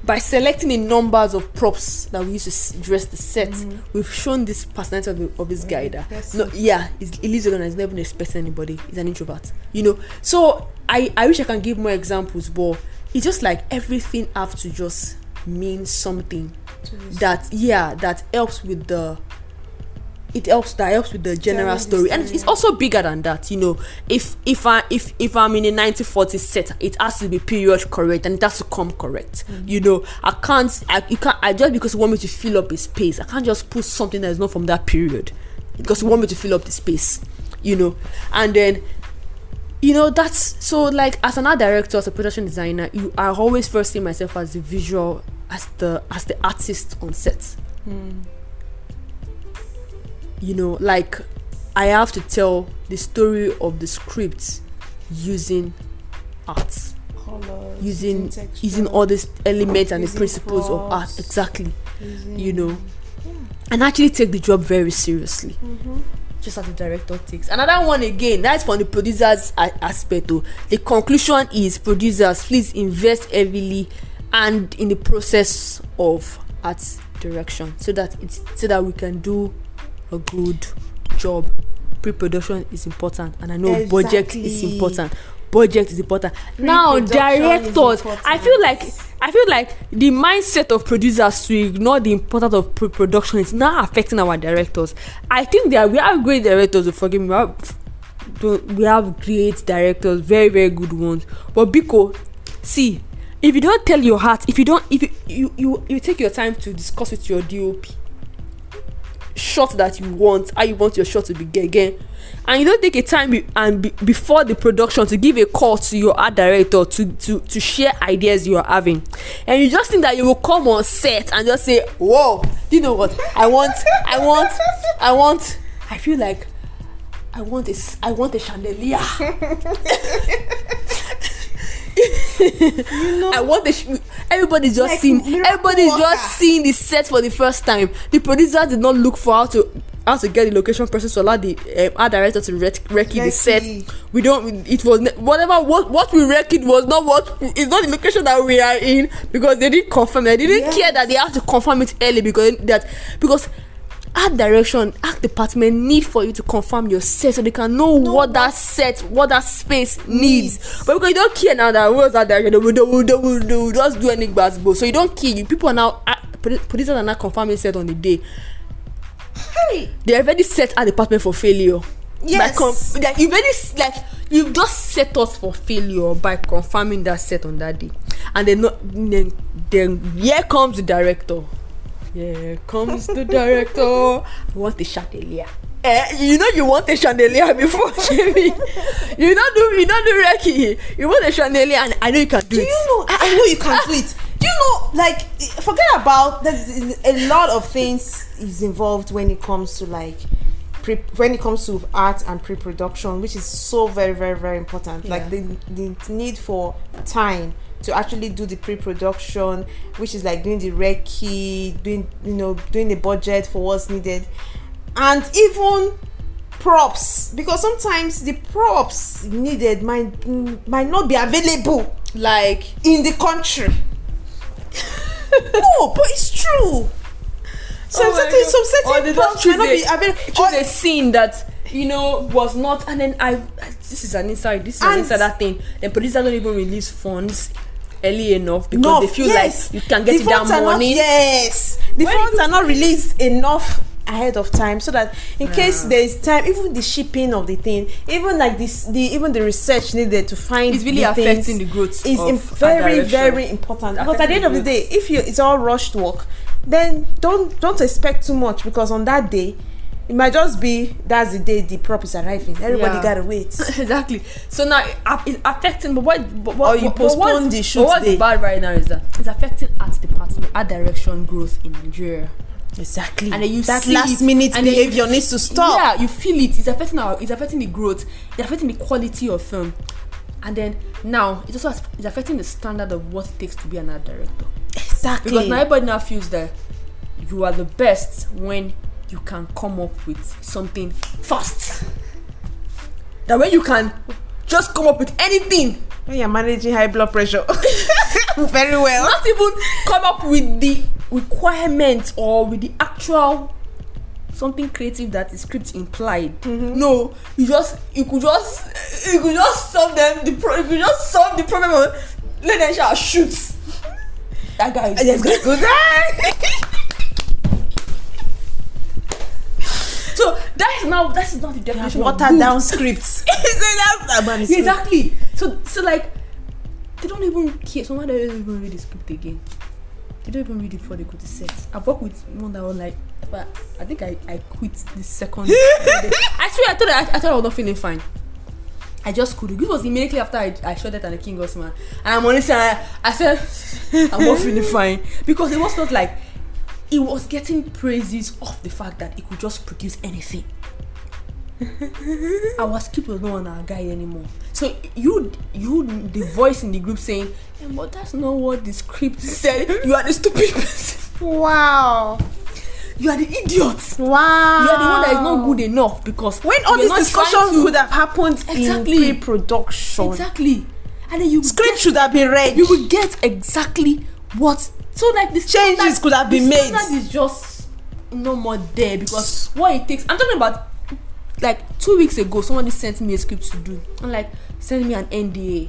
by selecting the numbers of props that we use to dress the set, we've shown this personality of this guy that he lives alone and he's never even expecting anybody. He's an introvert, you know. So I wish I can give more examples, but it's just like everything have to just mean something that helps with the general story. And it's also bigger than that, you know. If I'm in a 1940s set, it has to be period correct and it has to come correct. You know, I just because you want me to fill up a space, I can't just put something that is not from that period because you want me to fill up the space, you know. And then, you know, that's so, like, as an art director, as a production designer, I always first see myself as the visual, as the artist on set. You know, like, I have to tell the story of the script using art, colors, using all these elements and the principles of art, exactly. You know, and actually take the job very seriously, just as the director takes. Another one again, that's from the producer's aspect. The conclusion is, producers, please invest heavily and in the process of art direction, so that we can do a good job. Pre-production is important, and I know budget is important. Now, directors, I feel like the mindset of producers to ignore the importance of pre-production is now affecting our directors. I think we have great directors, forgive me, we have great directors, very, very good ones. But Biko, see, if you don't tell your heart, if you take your time to discuss with your DOP shot that you want, how you want your shot to be again, and you don't take a time before the production to give a call to your art director to share ideas you are having, and you just think that you will come on set and just say, whoa, do you know what I want I feel like I want a chandelier. You know, I want everybody's just seeing the set for the first time. The producer did not look for how to get the location person to allow the art director to recce the set. What we recce was not it's not the location that we are in, because they didn't confirm. They didn't care that they have to confirm it early, because art direction, art department need for you to confirm your set so they can know what that space needs. But because you don't care now that what's that direction, they will just do any gbasbo. So you don't care. People are now, producers are not confirming set on the day. Hey, they already set our department for failure. Yes, like you've just set us for failure by confirming that set on that day, and then here comes the director. Here comes the director. I want the chandelier. You want a chandelier before Jamie. You don't do Reiki. You want a chandelier, and I know you can do it. Do you know? I know you can do it. Do you know? Like, forget about there's a lot of things is involved when it comes to like when it comes to art and pre-production, which is so very, very, very important. Yeah. Like the need for time to actually do the pre-production, which is like doing the recce, doing the budget for what's needed, and even props, because sometimes the props needed might not be available, like in the country. No, but it's true. Some certain props might not be available. Choose a scene that was not, and then this is an insider thing. The producer don't even release funds early enough because they feel like you can get it that morning. The funds are not released enough ahead of time, so that in case there is time, even the shipping of the thing, even like even the research needed to find it's really affecting the growth is very, very important. But at the end of the day, if it's all rushed work, then don't expect too much, because on that day it might just be that's the day the prop is arriving. Everybody gotta wait. Exactly. So now it's affecting. Or you postpone the shoot. What's bad right now is that it's affecting art department, art direction growth in Nigeria. Exactly. And then you that see last minute behavior needs to stop. Yeah, you feel it. It's affecting the growth. It's affecting the quality of film. And then now it's affecting the standard of what it takes to be an art director. Exactly. Because now everybody now feels that you are the best when you can come up with something fast. That way you can just come up with anything. When you're managing high blood pressure very well. Not even come up with the requirements or with the actual something creative that is script implied. Mm-hmm. No, you could just solve the problem or let them shall shoot. That guy is good. So that is not the definition of watered down scripts. Exactly. So like they don't even care. Someone they don't even read the script again. They don't even read it before they go to set. I've worked with one that was like, but I think I quit the second. I swear I thought I was not feeling fine. I just couldn't. This was immediately after I shot that and the King Osman. And I'm honestly, I said I'm not feeling fine, because it was not like it was getting praises of the fact that it could just produce anything. Our script was not on our guide anymore. So you the voice in the group saying, hey, but that's not what the script said. You are the stupid person. Wow. You are the idiot. Wow. You are the one that is not good enough, because when all this discussion could have happened in pre-production. Exactly. And then script should have been read. You will get exactly what. So like the changes could have been made. The standard is just no more there, because what it takes. I'm talking about like 2 weeks ago. Somebody sent me a script to do. I'm like, send me an NDA.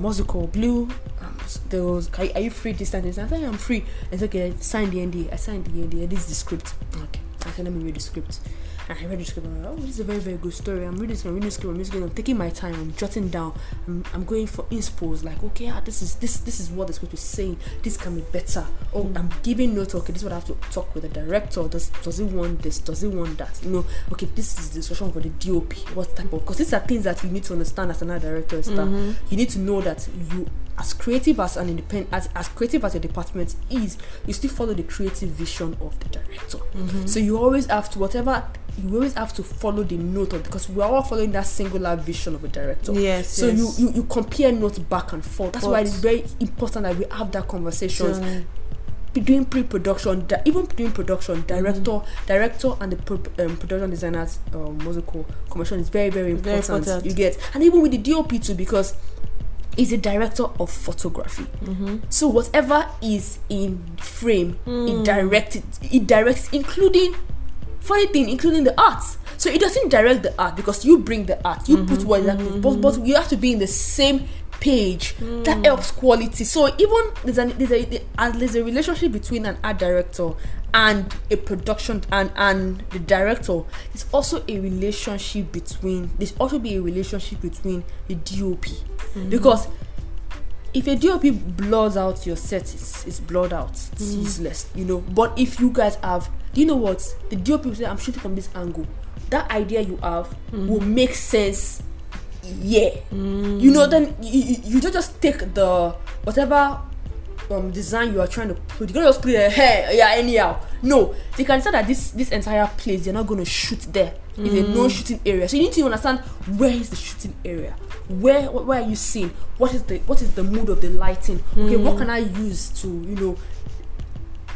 What's it called? Blue. There was, are you free this time? I said, I'm free. It's okay. Sign the NDA. I signed the NDA. This is the script. Okay. I said, let me read the script. And I read the script. I'm like, oh, this is a very, very good story. I'm reading the script. I'm taking my time. I'm jotting down. I'm going for inspos. Like, okay, this is what the script is saying. This can be better. Oh, I'm giving notes. Okay, this is what I have to talk with the director. Does he want this? Does he want that? Okay, this is the discussion for the DOP. What type of? Because these are things that you need to understand as an art director and stuff. You need to know that you, as creative as an independent, as creative as a department is, you still follow the creative vision of the director. So you always have to follow the note of, because we are all following that singular vision of a director. So you compare notes back and forth. That's why it's very important that we have that conversation. Doing pre-production, even doing production, director and the production designers musical commission is very, very important. You get, and even with the DOP too, because is a director of photography. So whatever is in frame, it directs, including the art. So it doesn't direct the art, because you bring the art, you put what but you have to be in the same page. That helps quality. So even there's a relationship between an art director and a production and the director, there's also a relationship between the DOP. Because if a DOP blurs out your set, it's blurred out, it's useless, but if you guys have, do you know what the DOP will say, I'm shooting from this angle, that idea you have will make sense. Then you don't just take the whatever design you are trying to put, you can't just put it anyhow. No, they can say that this entire place they're not going to shoot there. It's a no-shooting area, so you need to understand where is the shooting area, where are you seeing, what is the mood of the lighting. Okay, what can I use to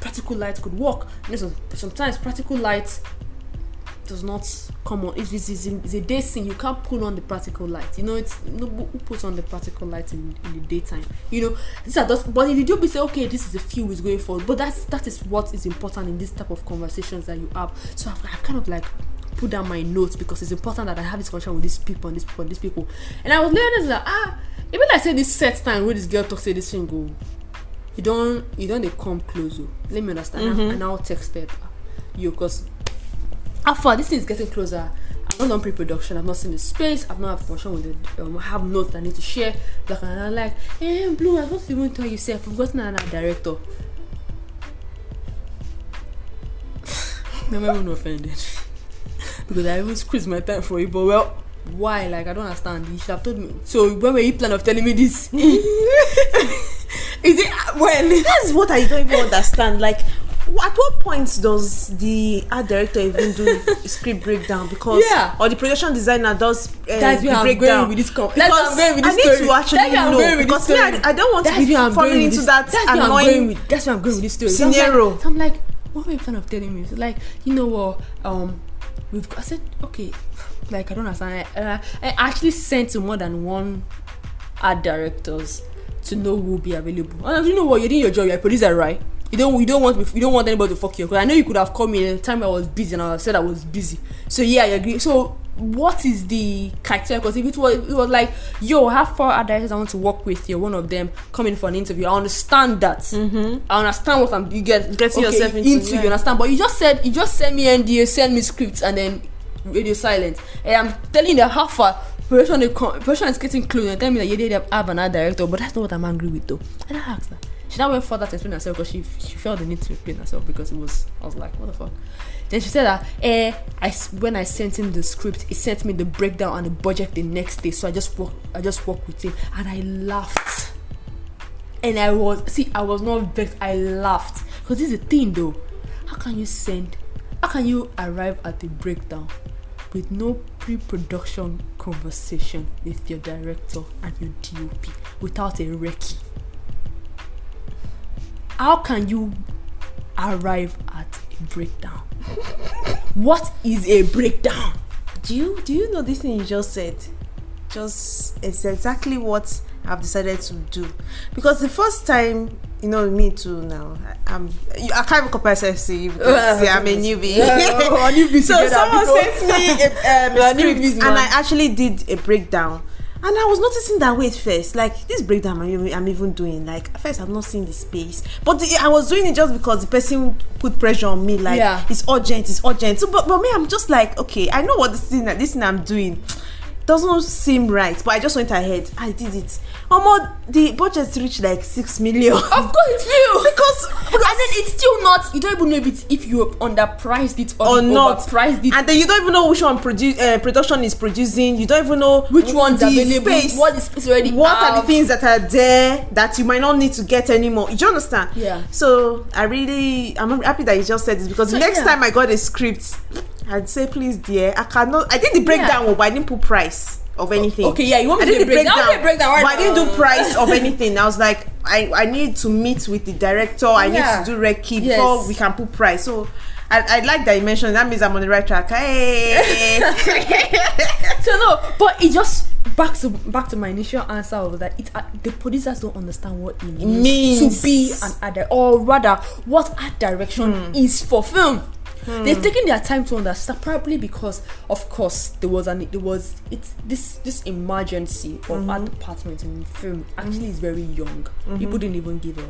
practical light could work. Sometimes practical light does not come on. If it's a day scene, you can't put on the practical light. It's who puts on the practical light in the daytime. These are just. But if you do say, okay, this is a few is going forward, but that is what is important in this type of conversations that you have. So I've kind of like put down my notes because it's important that I have this conversation with these people and these people. And I was learning that even I said this set time where this girl talks, say this thing go. You don't they come close. Let me understand. And I'll texted you because after this thing is getting closer. I'm not on pre-production. I've not seen the space. I've not had function with the. I have notes that I need to share. Like, and I'm like, Blue, I was supposed to even tell you, say, I've forgotten another director. I'm even offended because I even squeezed my time for you. But well, why? Like, I don't understand. You should have told me. So when were you planning of telling me this? Is it when? That's what I don't even understand. Like, at what point does the art director even do script breakdown? Because or the production designer does the breakdown with this because I need to actually know because I don't want to be falling into that annoying. That's where I'm going with this story. Scenario. So I'm like, what were you planning of telling me? So like, what? I said okay. Like, I don't understand. I actually sent to more than one art directors to know who will be available. And you know what? You're doing your job. You're a producer, right? You don't want anybody to fuck you. Because I know you could have called me at the time I was busy and I said I was busy. So yeah, I agree. So what is the criteria? Because if it was like, yo, I have 4 art directors I want to work with. You're one of them. Come in for an interview. I understand that. I understand what you getting yourself into. You understand? But you just send me NDA, send me scripts, and then radio silent. And I'm telling you that how far production is getting close and telling me that you did have an art director, but that's not what I'm angry with though. And I asked her. She now went further to explain herself because she felt the need to explain herself because I was like, what the fuck? Then she said that when I sent him the script, he sent me the breakdown and the budget the next day. So I just worked with him and I laughed. And I was not vexed. I laughed because this is the thing though. How can you arrive at the breakdown with no pre-production conversation with your director and your DOP without a recce? How can you arrive at a breakdown? What is a breakdown? Do you know this thing you just said? It's exactly what I've decided to do. Because the first time, me too now. I can't even compare myself to you because I'm a newbie. So someone sent me a script and I actually did a breakdown. And I was noticing that way at first, like this breakdown I'm even doing, like at first I've not seen the space, but I was doing it just because the person put pressure on me, like it's urgent. So, but me, I'm just like, okay, I know what this thing I'm doing doesn't seem right, but I just went ahead. I did it. The budget reached like 6 million. Of course it will, because and then it's still not. You don't even know if you underpriced it or not overpriced it, and then you don't even know which one production is producing. You don't even know which one's available, what is space already. What are the things that are there that you might not need to get anymore? Do you understand? Yeah. So I'm happy that you just said this because the next time I got a script, I'd say, please, dear, I cannot. I did the breakdown, but I didn't put price of anything. Okay, yeah, you want me to do the breakdown? Right, but I didn't do price of anything. I was like, I need to meet with the director. I need to do recce before we can put price. So I like that you mentioned. That means I'm on the right track. Hey. So no, but it just back to my initial answer of that. The producers don't understand what it means to be an art director, or rather, what art direction is for film. They've taken their time to understand, probably because, of course, this emergency of art department in film actually is very young. People didn't even give a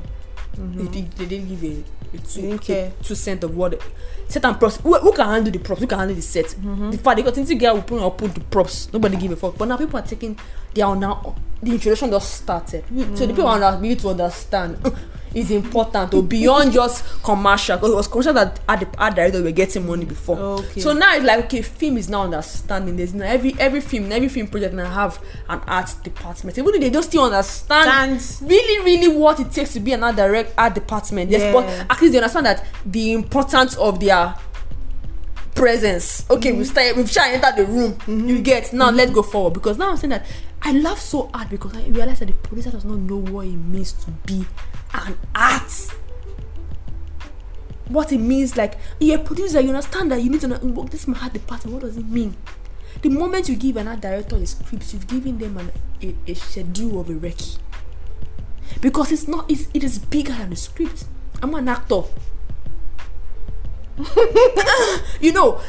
they didn't give 2% of what set and props. Who can handle the props? Who can handle the set? The fact they got into girl will put the props. Nobody give a fuck. But now people are taking. They are now the introduction just started. So the people are now beginning to understand. Is important or beyond just commercial, because it was commercial that art director were getting money before. So now it's like, okay, film is now understanding. There's now every film project now have an art department. Even though they don't still understand really what it takes to be an art department. Yes, but at least they understand that the importance of their presence. Okay, we've entered the room. You get now. Let's go forward, because now I'm saying that I laugh so hard because I realized that the producer does not know what it means to be an art. What it means, like you're a producer, you understand that you need to work this my art department. What does it mean? The moment you give an art director a script, you've given them a schedule of a recce. Because it is bigger than the script. I'm an actor. You know,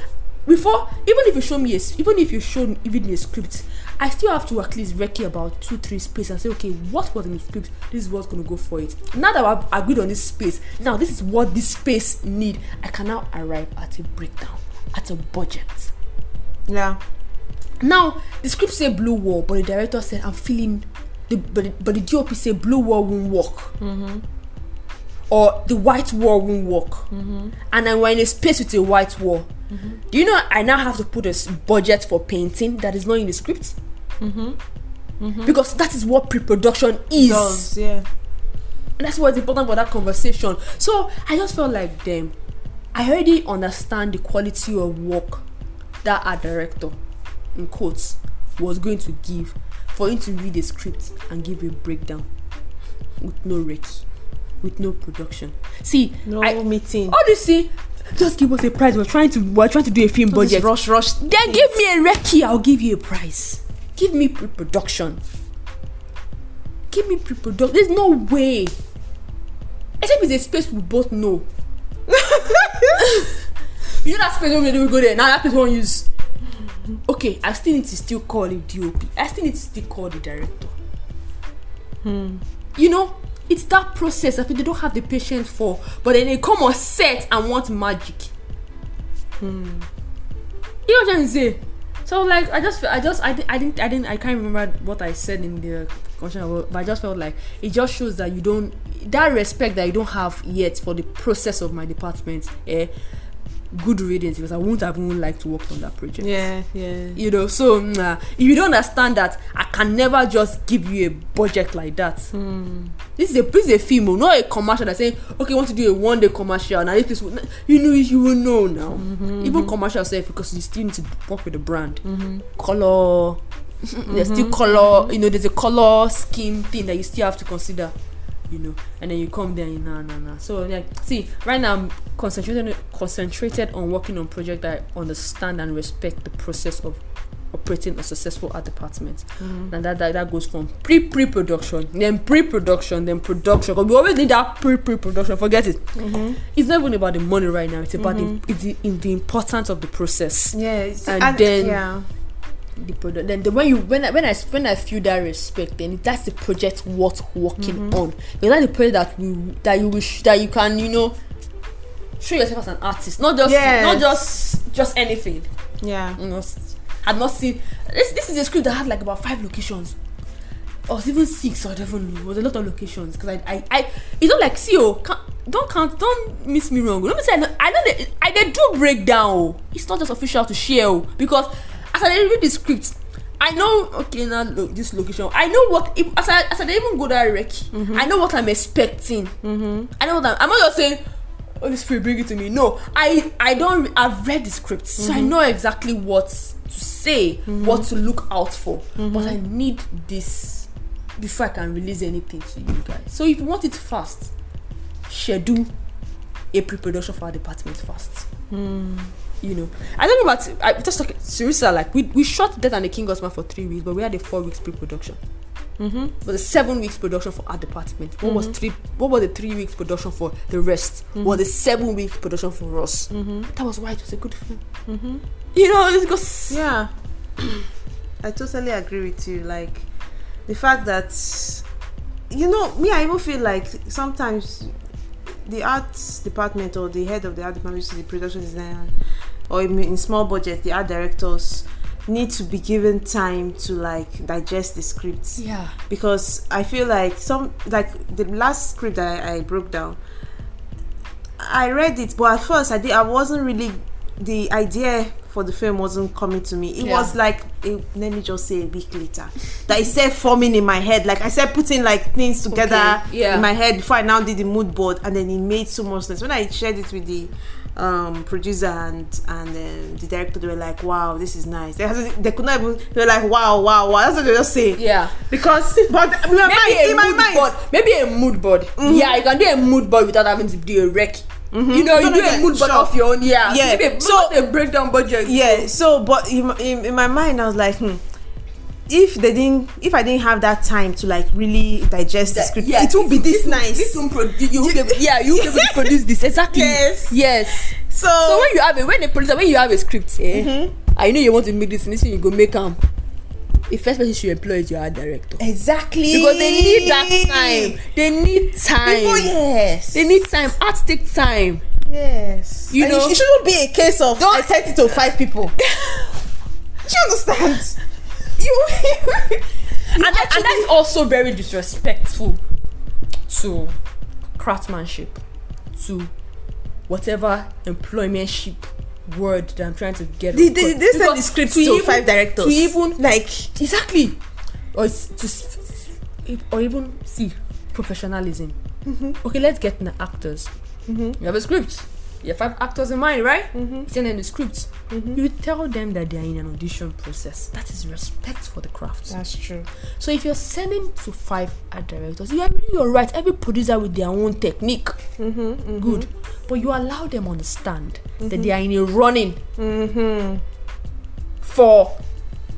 before, even if you show me a script, I still have to at least recce about 2-3 space and say, okay, what was in the script? This is what's going to go for it. Now that I've agreed on this space, now this is what this space need. I can now arrive at a breakdown, at a budget. Yeah. Now the script say blue wall, but the director said I'm feeling but the DOP say blue wall won't work. Or the white wall won't work. And then we're in a space with a white wall. Do you know I now have to put a budget for painting that is not in the script? Because that is what pre-production is. And that's what's important for that conversation. So I just felt like, damn, I already understand the quality of work that our director, in quotes, was going to give for him to read a script and give a breakdown with no recce, with no production. See, meeting. All you see, just give us a prize. We're trying to do a film budget. Rush. Then give me a recce, I'll give you a prize. Give me pre-production. There's no way. Except it's a space we both know. You know that space when we go there. Now that place we won't use. Okay, I still need to still call it DOP. I still need to still call the director. You know, it's that process that they don't have the patience for, but then they come on set and want magic. You know what I'm trying to say? So like, I can't remember what I said in the conversation, but I just felt like it just shows that you don't, that respect that you don't have yet for the process of my department. Good riddance, because I wouldn't have even liked to work on that project. You know, so if you don't understand that, I can never just give you a budget like that. This is a film, not a commercial that's saying, okay, I want to do a one-day commercial. Now this you will know now. Even commercial self, because you still need to work with the brand. Color, there's still color. You know, there's a color scheme thing that you still have to consider. You know, and then you come there, nah. So like, see, right now I'm concentrated on working on projects that I understand and respect the process of operating a successful art department, and that goes from pre-production, then pre-production, then production. Because we always need that pre-production. Forget it. It's not even about the money right now. It's about the importance of the process. Then when I feel that respect, then that's the project worth working on. Because that's the project that you can, you know, show yourself as an artist, not just anything. You know, I've not seen this is a script that had like about 5 locations, or even 6, or I don't know. It was a lot of locations, because I it's not like, see, don't miss me wrong. Let me say, I they do breakdown. It's not just official to share, because as I read the script, I know, okay, now this location, I know what, as I even go that recce, I know what I'm expecting. I know what I'm not just saying, oh, this spirit, bring it to me. No, I've read the script, so I know exactly what to say, what to look out for. But I need this before I can release anything to you guys. So if you want it fast, schedule a pre-production for our department fast. You know, I don't know about, I just talking seriously, like we shot Death and the King Osman for 3 weeks, but we had a 4 weeks pre-production. But a 7 weeks production for our department. What was the 3 weeks production for the rest? Was the 7 weeks production for us? That was why it was a good film. You know, it's because I totally agree with you. Like the fact that, you know, me, I even feel like sometimes the arts department or the head of the art department, which is the production designer, or in small budget, the art directors need to be given time to like digest the scripts. Yeah. Because I feel like the last script that I broke down, I read it, but at first I wasn't really, the idea for the film wasn't coming to me. It was like let me just say a week later that it started forming in my head. Like I started putting like things together in my head before I now did the mood board, and then it made so much sense. When I shared it with the producer and the director, they were like, wow, this is nice. They could not even, they were like, wow, that's what they just say. Yeah. Because but in my mind, maybe a mood board. Yeah, you can do a mood board without having to do a rec. You know, you do a mood board off your own. Yeah. So a breakdown budget. Yeah. So, but in my mind, I was like, if I didn't have that time to like really digest the script, it won't be this nice. This won't you be able to produce this. Exactly. Yes. So when you have a script, I know you want to make this, and you go make the first person you employ is your art director. Exactly. Because they need that time. They need time. They need time. Art take time. Yes. You know, it shouldn't be a case of I sent it to 5 people. Do you understand? And that's also very disrespectful to craftsmanship, to whatever employmentship word that I'm trying to get. They send the script to 5 directors. To even like exactly, or even see professionalism. Okay, let's get the actors. You have a script. You have 5 actors in mind, right? Send them the script. You tell them that they are in an audition process. That is respect for the craft. That's true. So if you're sending to 5 art directors, you're right. Every producer with their own technique. Good. But you allow them understand that they are in a running for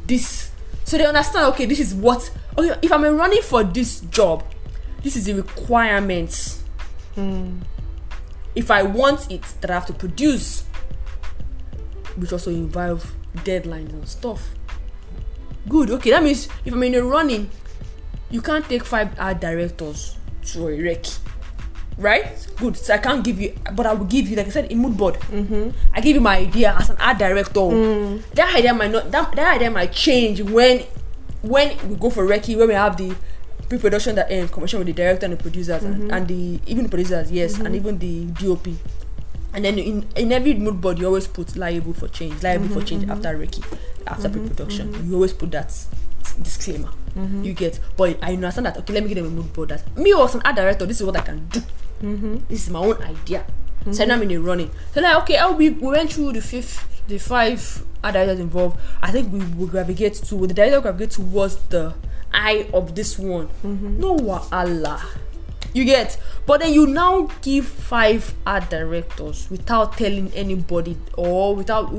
this. So they understand, okay, this is what, okay, if I'm running for this job, this is the requirements. If I want it, that I have to produce, which also involve deadlines and stuff. Good. Okay, that means if I'm in a running, you can't take 5 art directors to a rec, right? Good. So I can't give you, but I will give you, like I said, a mood board. I give you my idea as an art director. That idea might not. That idea might change when we go for recce, when we have the pre-production that commission with the director and the producers and even the producers, and even the DOP. And then in every mood board, you always put liable for change after recce, after pre-production. You always put that disclaimer. You get, but I understand that. Okay, let me give them a mood board that me as an art director, this is what I can do. This is my own idea. So now I'm in a running. So like, okay, we went through the 5 art directors involved. I think we will gravitate to the director gravitate towards the eye of this one. No Allah. You get, but then you now give 5 art directors without telling anybody, or without.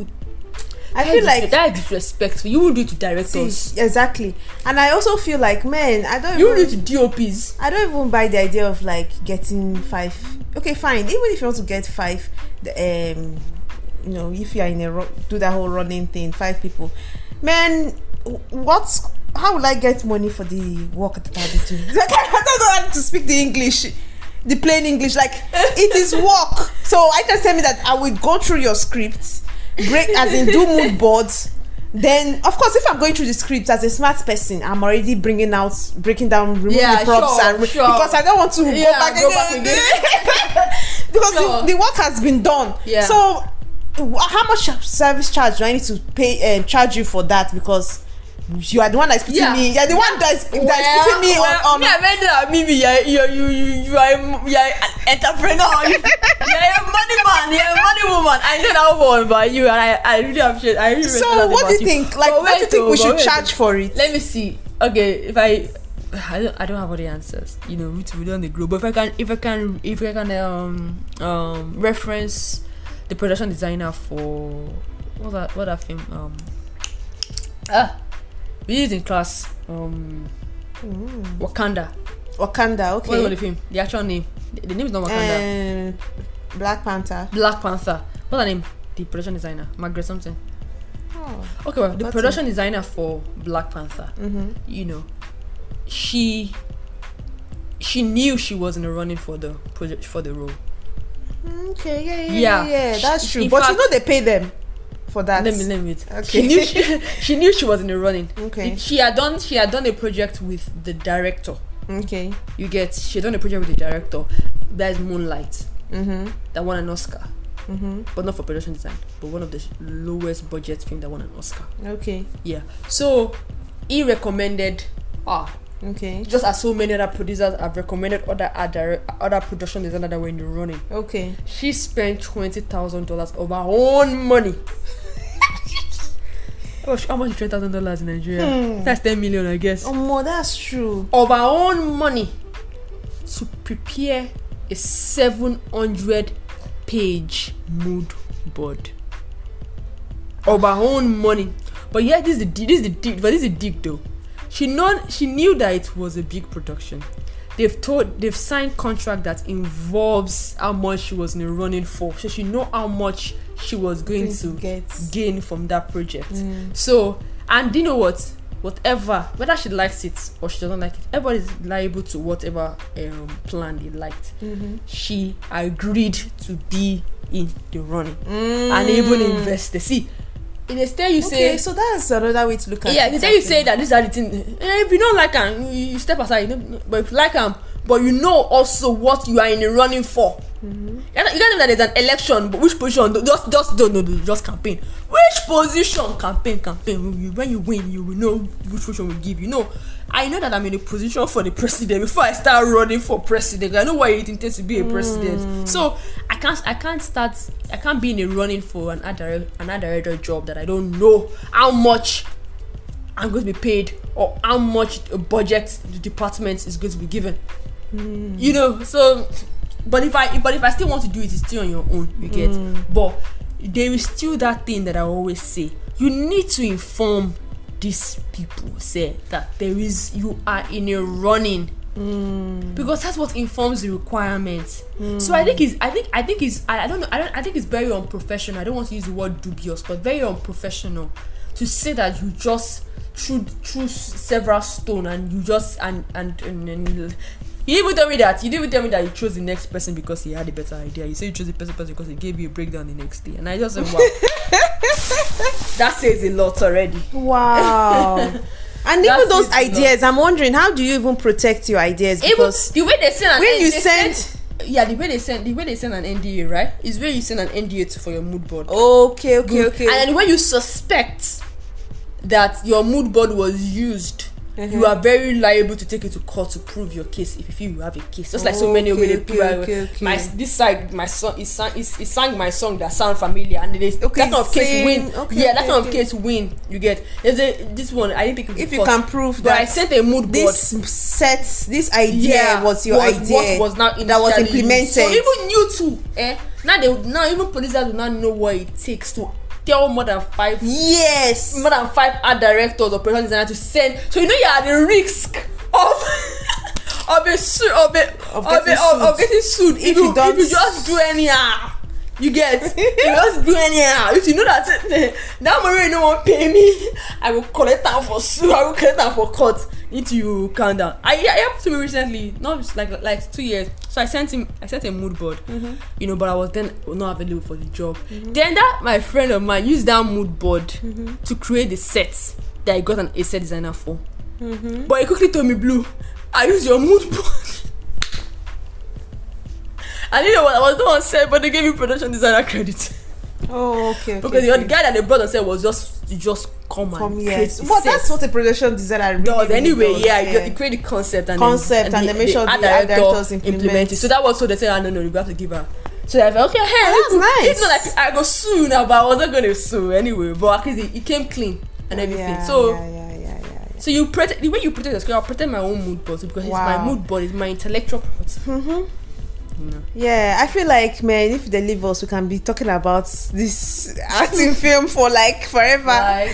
I feel like that is disrespectful. You won't do it to directors. Exactly. And I also feel like, man, you won't do it to DOPs. I don't even buy the idea of like getting 5. Okay, fine. Even if you want to get 5, you know, if you are in do that whole running thing, 5 people, man, how will I get money for the work that I'll be doing? Like, I don't know how to speak the plain English. Like, it is work. So I can tell me that I will go through your script, do mood boards. Then, of course, if I'm going through the script as a smart person, I'm already breaking down, removing the props, because I don't want to go back again. Because the work has been done. Yeah. So, how much service charge do I need to pay? Charge you for that? Because you are the one that's putting me. You're the one that's putting me on. You are an entrepreneur. You're a money man. You're a money woman. I know that one, but I really appreciate. So what do you think? Like, what do you think we should charge for it? Let me see. Okay, if I don't have all the answers. You know, we don't the group. But if I can reference the production designer for what that film we did in class. Wakanda, okay. What was the film? The actual name. The name is not Wakanda. Black Panther. What's her name? The production designer, Margaret something. Okay, well, the production designer for Black Panther. You know, she knew she was in the running for the project, for the role. Okay, yeah. That's true. But fact, they pay them for that. Let me. Okay. She knew she was in the running. Okay. She had done a project with the director. Okay. She had done a project with the director. That is Moonlight. That won an Oscar. But not for production design, but one of the lowest budget films that won an Oscar. Okay. Yeah. So he recommended okay. Just as so many other producers have recommended other production designers that were in the running. Okay. She spent $20,000 of her own money. How much is $20,000 in Nigeria? That's 10 million, I guess. Oh, that's true. Of her own money to prepare a 700-page mood board. Of her own money. But yeah, this is the dig though. She knew that it was a big production. They've signed contract that involves how much she was in the running for. So she know how much she was going to gain from that project. So, and you know what? Whether she likes it or she doesn't like it, everybody is liable to whatever plan they liked. She agreed to be in the running and even invested. See, in a state you say, so that's another way to look at it. Yeah, in a state you say that these are the things. If you don't like them, you step aside. But if you like them, but you know also what you are in the running for. You can't know that there's an election, but which position? Just don't know. Just campaign. Which position? Campaign. When you win, you will know which position we give. I know that I'm in a position for the president before I start running for president. I know why it intends to be a president. So I can't be in a running for an director job that I don't know how much I'm going to be paid or how much a budget the department is going to be given. So. But if I still want to do it, it's still on your own, you get. But there is still that thing that I always say. You need to inform these people, say that you are in a running, because that's what informs the requirements. So I think it's very unprofessional. I don't want to use the word dubious, but very unprofessional to say that you just threw several stones and you just and you didn't even tell me that you chose the next person because he had a better idea. You say you chose the person because he gave you a breakdown the next day. And I just said, wow. That says a lot already. Wow. And even those ideas, I'm wondering, how do you even protect your ideas? Because even the way they send the way they send an NDA, right? Is where you send an NDA for your mood board. Okay. And then when you suspect that your mood board was used, you are very liable to take it to court to prove your case if you feel you have a case. Just like so many this side, my song, he sang my song that sound familiar, and that kind of case win. That kind of case win. You get this one. I didn't think if you can prove but that I sent a mood board. This idea was your idea. What was now that was implemented. So even you too, now even producers do not know what it takes to tell more than five art directors or production designers to send. So you are at the risk of getting sued if you just do anyhow. You get you just do anyhow. If you know that now Marie no one pay me, I will collect them for suit. I will collect them for court. Need you calm down. I happened to me recently, not like 2 years. So I sent a mood board, but I was then not available for the job. Then that my friend of mine used that mood board to create the sets that I got a set designer for. But he quickly told me, Blue, I use your mood board. I didn't know what I was doing on set, but they gave me production designer credit. Oh, okay. Because the guy that they brought on set was just come and create. Well, that's what a production designer does. Anyway, you create the concept and they make sure the directors implement it. So that was so they said, no, you have to give her. So I felt, okay, hey, that's nice. It's not like I go sue now, but I wasn't going to sue anyway. But at least it came clean and everything. So you protect the way you protect the screen. I'll protect my own mood board because it's my mood board, it's my intellectual property. Yeah, I feel like, man, if they leave us, we can be talking about this acting film for like forever.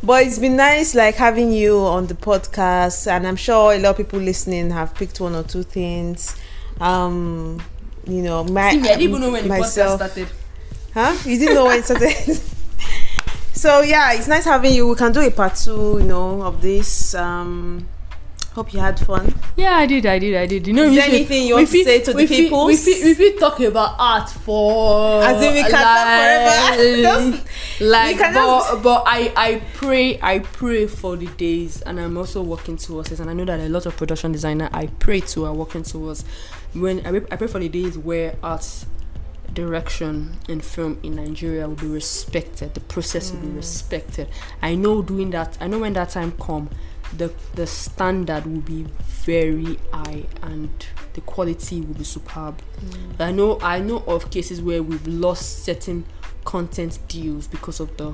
But it's been nice like having you on the podcast, and I'm sure a lot of people listening have picked one or two things. I didn't even know when the podcast started. Huh? You didn't know when it started? So yeah, it's nice having you. We can do a part 2, of this. Hope you had fun. Yeah, I did. You know, is there anything you want to say to the people? We talk about art for as if we can talk forever. But I pray for the days, and I'm also working towards it. And I know that a lot of production designers I pray to are working towards. When I pray for the days where art direction in film in Nigeria will be respected, the process will be respected. I know doing that. I know when that time come, the standard will be very high and the quality will be superb. I know of cases where we've lost certain content deals because of the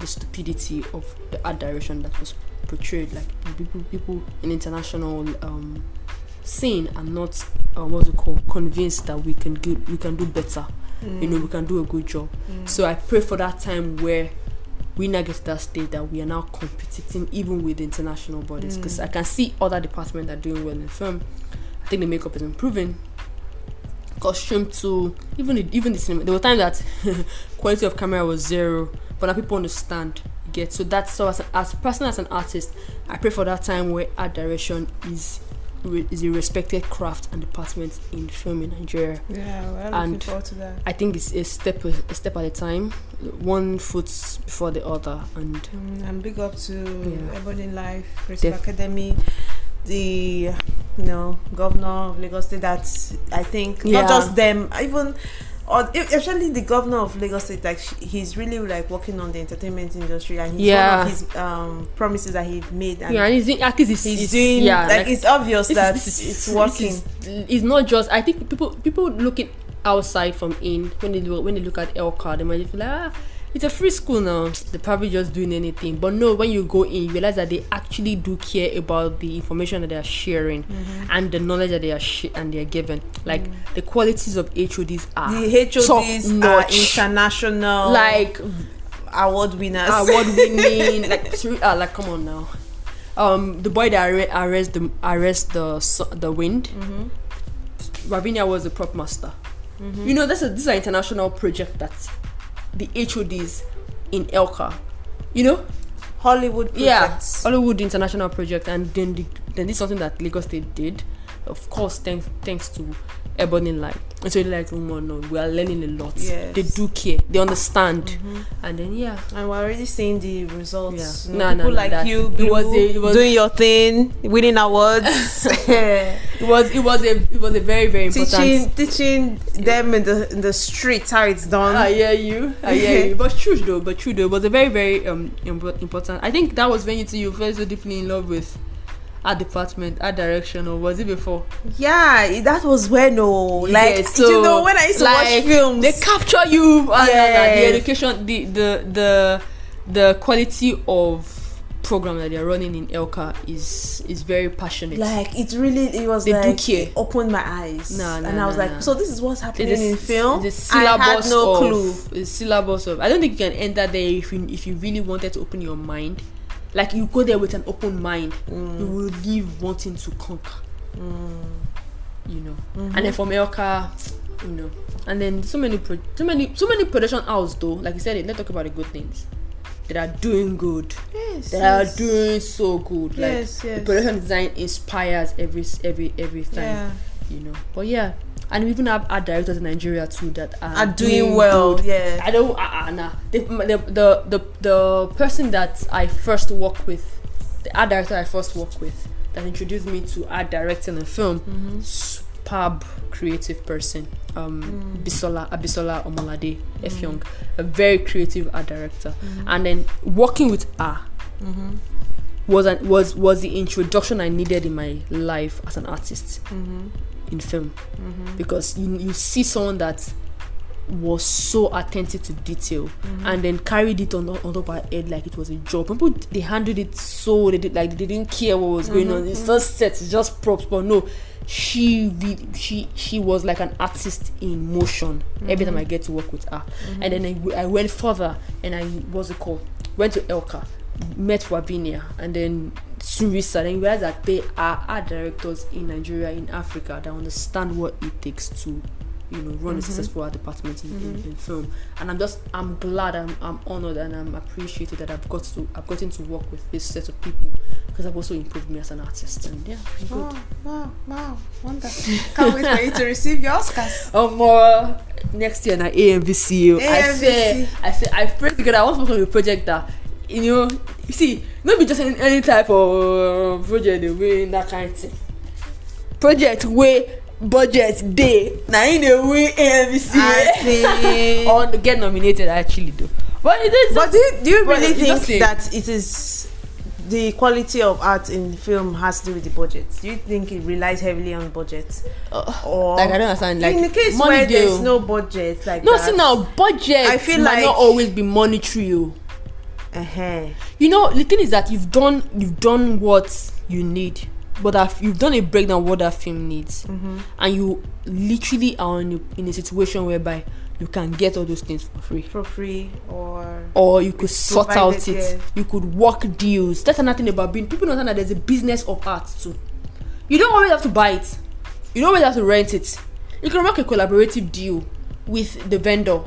stupidity of the art direction that was portrayed. Like people in international scene are not convinced that we can do better. You know, we can do a good job. So I pray for that time where we now get to that stage that we are now competing even with international bodies, because I can see other departments are doing well in film. I think the makeup is improving, costume too, even the cinema. There were times that quality of camera was zero, but now people understand. So that's so as an artist, I pray for that time where art direction is a respected craft and department in film in Nigeria. Yeah, we're looking forward to that. I think it's a step at a time, one foot before the other. And big up to Everybody in Life, Creative Academy, the governor of Lagos State. That I think not just them, even. Or especially the governor of Lagos State, like he's really like working on the entertainment industry, and he's one of his promises that he made. And he's doing. It's obvious that it's working. It's not just. I think people looking outside from in when they look at LCAR, they might feel like it's a free school now. They're probably just doing anything. But no, when you go in, you realize that they actually do care about the information that they are sharing and the knowledge that they are they're given. Like the qualities of HODs are are international, like award winners. Award winning, like come on now. The boy that arrest the wind. Ravinia was the prop master. You know, this is an international project that the HODs in Elka, you know, Hollywood projects. Hollywood international project, and then this is something that Lagos State did, of course, thanks to Ebony Light. And so they're like, oh no, we are learning a lot. Yes. They do care, they understand, and then and we're already seeing the results. Yeah. People like you, it was doing your thing, winning awards. It was a very, very important teaching them in the streets how it's done. I hear you. But true though, it was a very, very important. I think that was when you fell so deeply in love with art department, art direction, or was it before? Yeah, that was when when I used to watch films, they capture you and the education, the quality of program that they're running in Elka is very passionate. Like it opened my eyes. And I was like, so this is what's happening in film. The syllabus I had no clue. The syllabus of. I don't think you can enter there if you really wanted to open your mind. Like you go there with an open mind, you will leave wanting to conquer. You know, and then from Elka, you know, and then so many production houses though. Like you said, let's talk about the good things that are doing good. Yes, are doing so good. Like the production design inspires every time. Yeah. You know, but yeah. And we even have art directors in Nigeria too that are doing well. Good. Yeah. I don't. Nah. The person that I first worked with, the art director I first worked with, that introduced me to art directing and film, superb creative person. Abisola Omolade Efyong, a very creative art director, and then working with her. Was the introduction I needed in my life as an artist in film, because you see someone that was so attentive to detail and then carried it on top of her head like it was a job. People, they handled it so they didn't care what was going on. It's just sets, it's just props, but no, she was like an artist in motion every time I get to work with her. And then I went further and I went to Elka, met Wabinia, and then Surisa, then you realize that they are art directors in Nigeria, in Africa, that understand what it takes to run a successful art department in film. And I'm glad, I'm honored, and I'm appreciated that I've gotten to work with this set of people, because I've also improved me as an artist. And yeah, good. Wow, wonderful. Can't wait for you to receive your Oscars. More next year na AMVC. I pray to God I want to work on a project that, you see, not be just any type of project the way that kind of thing. Project way budget day now in the way AMVC or get nominated actually though. But do you really think that it is the quality of art in film has to do with the budget? Do you think it relies heavily on budget? Or like I don't understand. Like in the case where there's no budget, like no, see now budget. I feel might not always be monetary. The thing is that you've done what you need, but you've done a breakdown of what that film needs, and you literally are in a situation whereby you can get all those things for free, or you could sort out it. You could work deals. That's another thing about being. People don't understand that there's a business of art too. You don't always have to buy it. You don't always have to rent it. You can work a collaborative deal with the vendor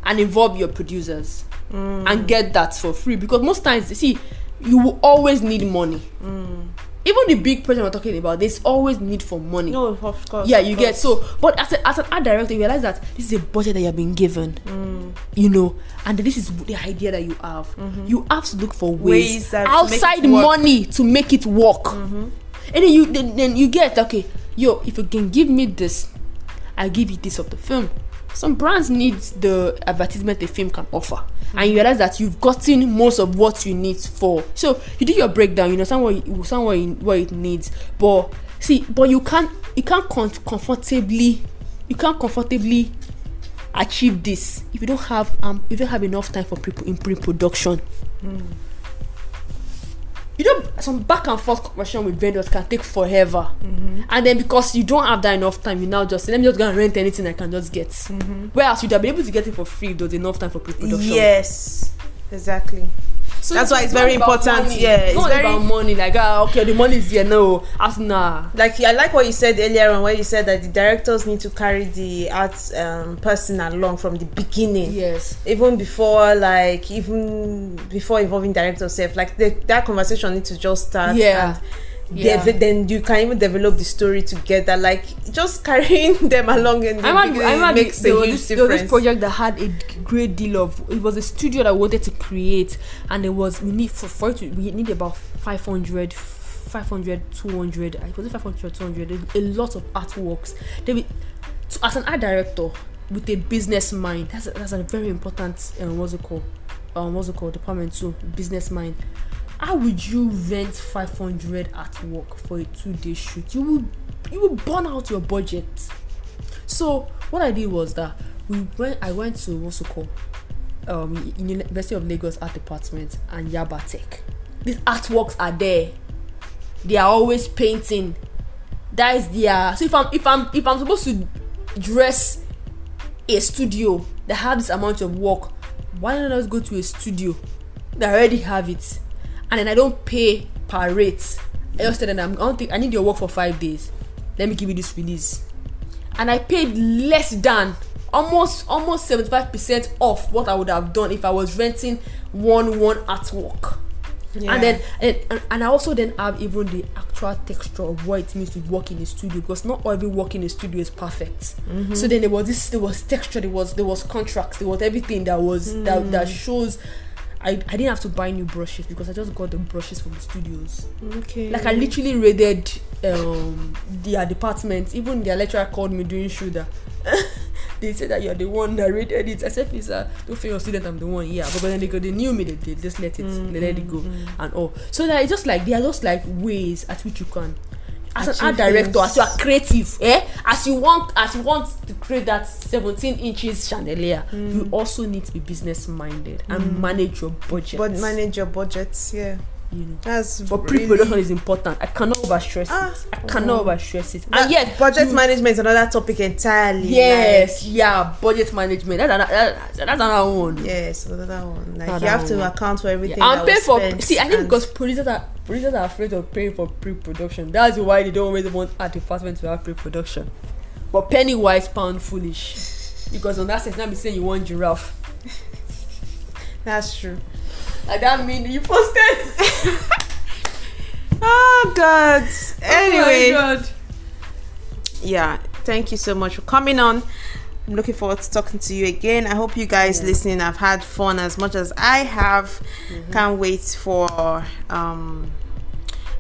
and involve your producers and get that for free, because most times you will always need money. Even the big project we're talking about, there's always need for money. No, of course. Yeah, you get so. But as an art director, you realize that this is a budget that you have been given, and this is the idea that you have. You have to look for ways outside money to make it work. And then you get, okay, if you can give me this, I'll give you this of the film. Some brands need the advertisement a film can offer, and you realize that you've gotten most of what you need for. So you do your breakdown, you understand what it needs, but you can't comfortably achieve this if you don't have enough time for pre-production. Some back and forth conversation with vendors can take forever, and then because you don't have that enough time, you now just say, let me just go and rent anything I can just get. Whereas you'd have been able to get it for free if there's enough time for pre-production. Yes, exactly. So that's why it's very important. Money. It's not very about money. Like, okay, the money is here. No, like I like what you said earlier on, where you said that the directors need to carry the art person along from the beginning. Yes. Even before involving director self, like that conversation needs to just start. Yeah. Then you can even develop the story together. Like just carrying them along in the beginning makes a huge difference. There was this project that had a great deal of. It was a studio that wanted to create, and we need about 500, 200. I was it 500, 200. A lot of artworks. As an art director with a business mind, that's a very important what's it called department too. Business mind. How would you rent 500 artwork for a 2-day shoot? You will burn out your budget. So what I did was that I went to University of Lagos Art Department and Yaba Tech. These artworks are there. They are always painting. That is their. So if I'm supposed to dress a studio that have this amount of work, why not just go to a studio that already have it? And then I don't pay per rate. I just tell them I need your work for 5 days. Let me give you this release. And I paid less than almost 75% off what I would have done if I was renting one artwork. Yeah. And I also then have even the actual texture of what it means to work in a studio, because not every work in a studio is perfect. So then there was texture, there was contrast, there was everything that shows. I didn't have to buy new brushes because I just got the brushes from the studios. Okay. Like I literally raided their department. Even their lecturer called me during shooter. They said that you're the one that raided it. I said, please, don't feel your student, I'm the one. Yeah, but then they knew me. They just let it go and all. So that it's just like they are just like ways at which you can. As an art director, as you are creative, as you want to create that 17 inches chandelier, you also need to be business minded and manage your budget. But manage your budgets, yeah. But pre-production is important. I cannot overstress it. And yet, budget management is another topic entirely. Yes, budget management. That's another one. Yes, another one. Like you have to account for everything. And pay for. See, I think because producers are afraid of paying for pre-production. That's why they don't always want our department to have pre-production. But penny wise, pound foolish. Because on that set, now be saying you want giraffe. That's true. Like that mean you posted. Oh God. Anyway. Oh my God. Yeah. Thank you so much for coming on. I'm looking forward to talking to you again. I hope you guys listening have had fun as much as I have. Can't wait for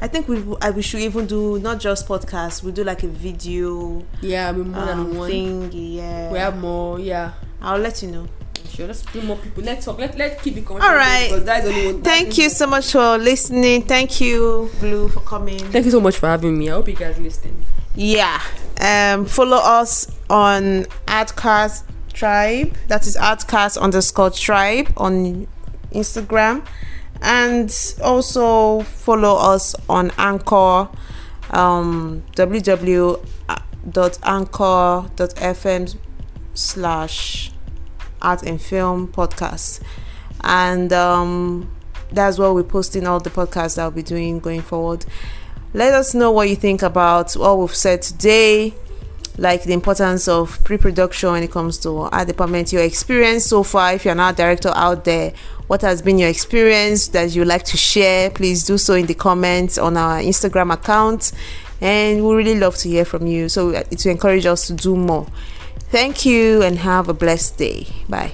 I think we should even do not just podcasts. We do like a video. Yeah, more than one thing. Yeah, we have more. Yeah, I'll let you know. Sure, let's bring more people. Let's talk. Let's keep it conversation. All right. Because that's only one. Thank you so much for listening. Thank you, Blue, for coming. Thank you so much for having me. I hope you guys listen. Yeah. Follow us on Adcast Tribe. That is Adcast_tribe on Instagram. And also follow us on Anchor, www.anchor.fm/art and film podcast. And that's where we're posting all the podcasts that I'll be doing going forward. Let us know what you think about what we've said today, like the importance of pre-production when it comes to our department, your experience so far. If you're not a director out there, what has been your experience that you'd like to share? Please do so in the comments on our Instagram account, and we really love to hear from you, so it will encourage us to do more. Thank you and have a blessed day. Bye.